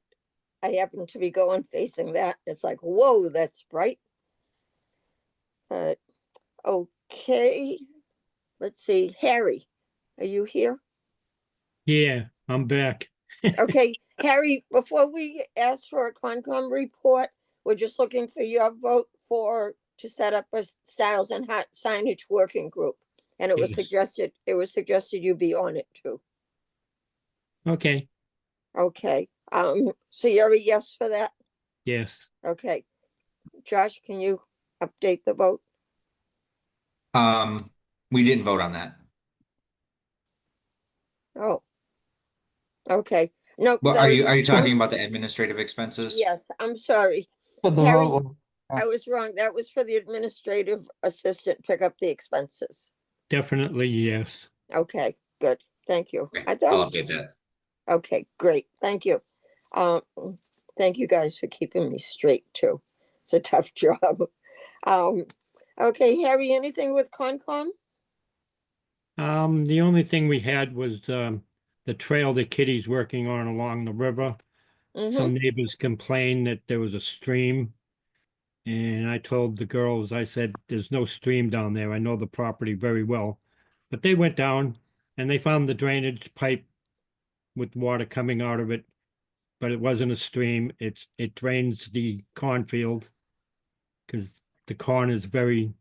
I happen to be going facing that. It's like, whoa, that's bright. Okay. Let's see. Harry, are you here? Yeah, I'm back. Okay, Harry, before we ask for a Concom report, we're just looking for your vote to set up a Styles and Hart signage working group. And it was Yes. suggested you be on it too. Okay, Okay, so you're a yes for that? yes. Okay. Josh, can you update the vote? We didn't vote on that. Oh. Okay, no. Well, that are was- you talking about the administrative expenses? Yes, I'm sorry. But the Harry, vote, I was wrong. That was for the administrative assistant pick up the expenses. Definitely yes. Okay, good. Thank you. Okay, I thought, I'll update that. okay, great. Thank you. Thank you guys for keeping me straight too. It's a tough job. Okay, Harry, anything with Concom? The only thing we had was the trail that Kitty's working on along the river. Mm-hmm. Some neighbors complained that there was a stream. And I told the girls, I said, there's no stream down there. I know the property very well. But they went down and they found the drainage pipe with water coming out of it. But it wasn't a stream. It drains the cornfield because the corn is very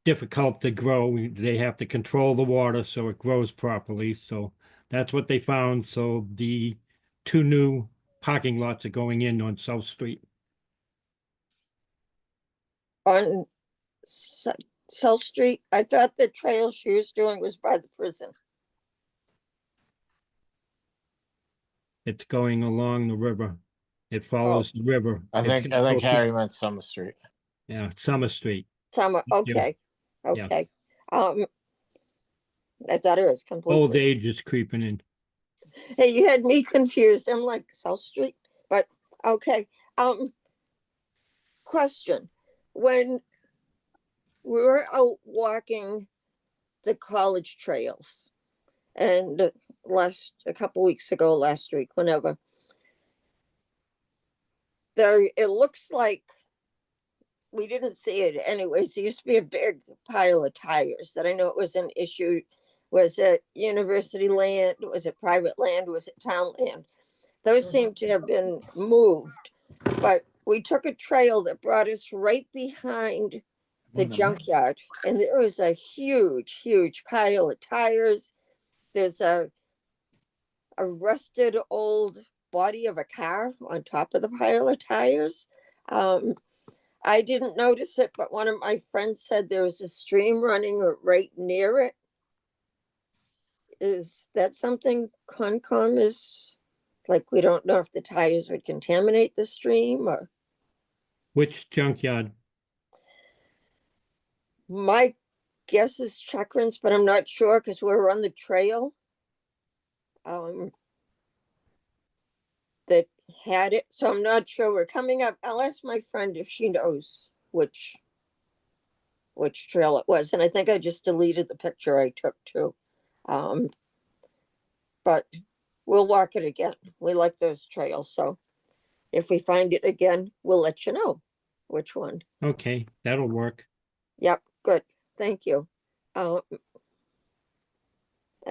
difficult to grow. They have to control the water so it grows properly. So that's what they found. So the 2 new parking lots are going in on South Street. On South Street, I thought the trail she was doing was by the prison. It's going along the river. It follows the river. I It's think gonna go through- Harry meant Summer Street. Yeah, Summer Street. Summer, Yeah. okay, Yeah. okay. I thought it was Old completely. age is creeping in. Hey, you had me confused. I'm like South Street, but okay. Question. When we were out walking the college trails and a couple weeks ago, last week, whenever, it looks like we didn't see it anyways. There used to be a big pile of tires that I know it was an issue. Was it university land? Was it private land? Was it town land? Those seem to have been moved, but we took a trail that brought us right behind the junkyard, and there was a huge pile of tires. There's a rusted old body of a car on top of the pile of tires. I didn't notice it, but one of my friends said there was a stream running right near it. Is that something Concom is like? We don't know if the tires would contaminate the stream or. Which junkyard? My guess is Chakran's, but I'm not sure because we were on the trail. That had it, so I'm not sure. We're coming up. I'll ask my friend if she knows which trail it was, and I think I just deleted the picture I took too. But we'll walk it again. We like those trails, so if we find it again, we'll let you know which one. Okay, that'll work. Yep, good. Thank you. I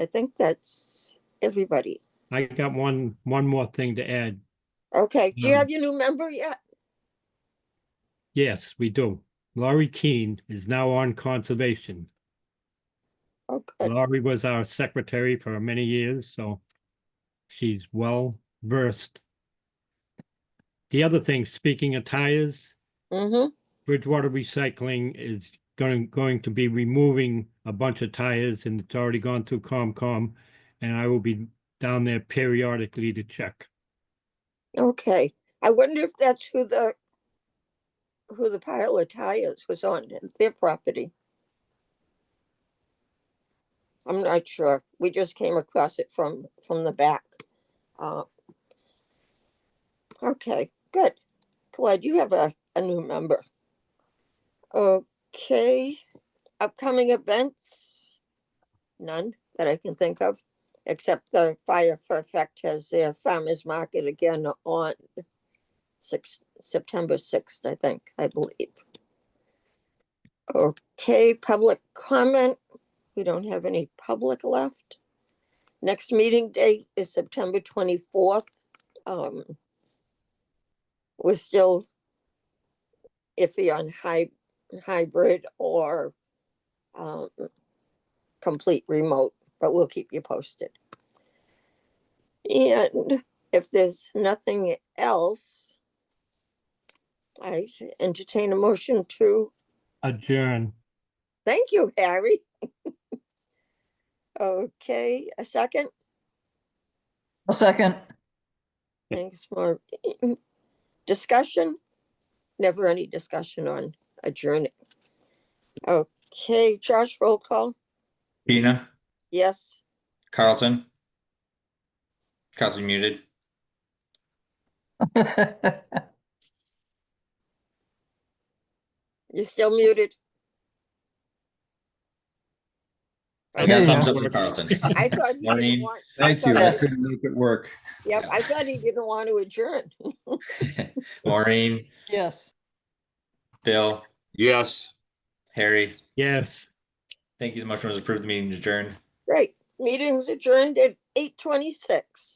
think that's everybody. I got one more thing to add. Okay, do you Um, have your new member yet? Yes, we do. Laurie Keene is now on conservation. Okay, Laurie was our secretary for many years, so she's well versed. The other thing, speaking of tires, Mm-hmm. Bridgewater Recycling is going to be removing a bunch of tires, and it's already gone through COMCOM, and I will be down there periodically to check. Okay. I wonder if that's who the pile of tires was on their property. I'm not sure. We just came across it from the back. Okay, good. Glad you have a new member. Okay, upcoming events, none that I can think of, except the Fire for Effect has their farmers market again on September 6th, I believe. Okay, public comment. We don't have any public left. Next meeting date is September 24th. We're still iffy on hybrid or complete remote, but we'll keep you posted. And if there's nothing else, I entertain a motion to Adjourn. thank you, Harry. Okay, a second. A second. Thanks for discussion. Never any discussion on adjourning. Okay, Josh, roll call. Tina, Yes. Carlton. Carlton muted. You're still muted. I got a Yeah. thumbs up from Carlton. I thought he didn't Maureen? want. Thank you. I Yes. couldn't make it work. Yep, I thought he didn't want to adjourn. Maureen, Yes. Bill, Yes. Harry. Yes. Thank you. The motion was approved. The meeting is adjourned. Great. Meeting's adjourned at 8:26.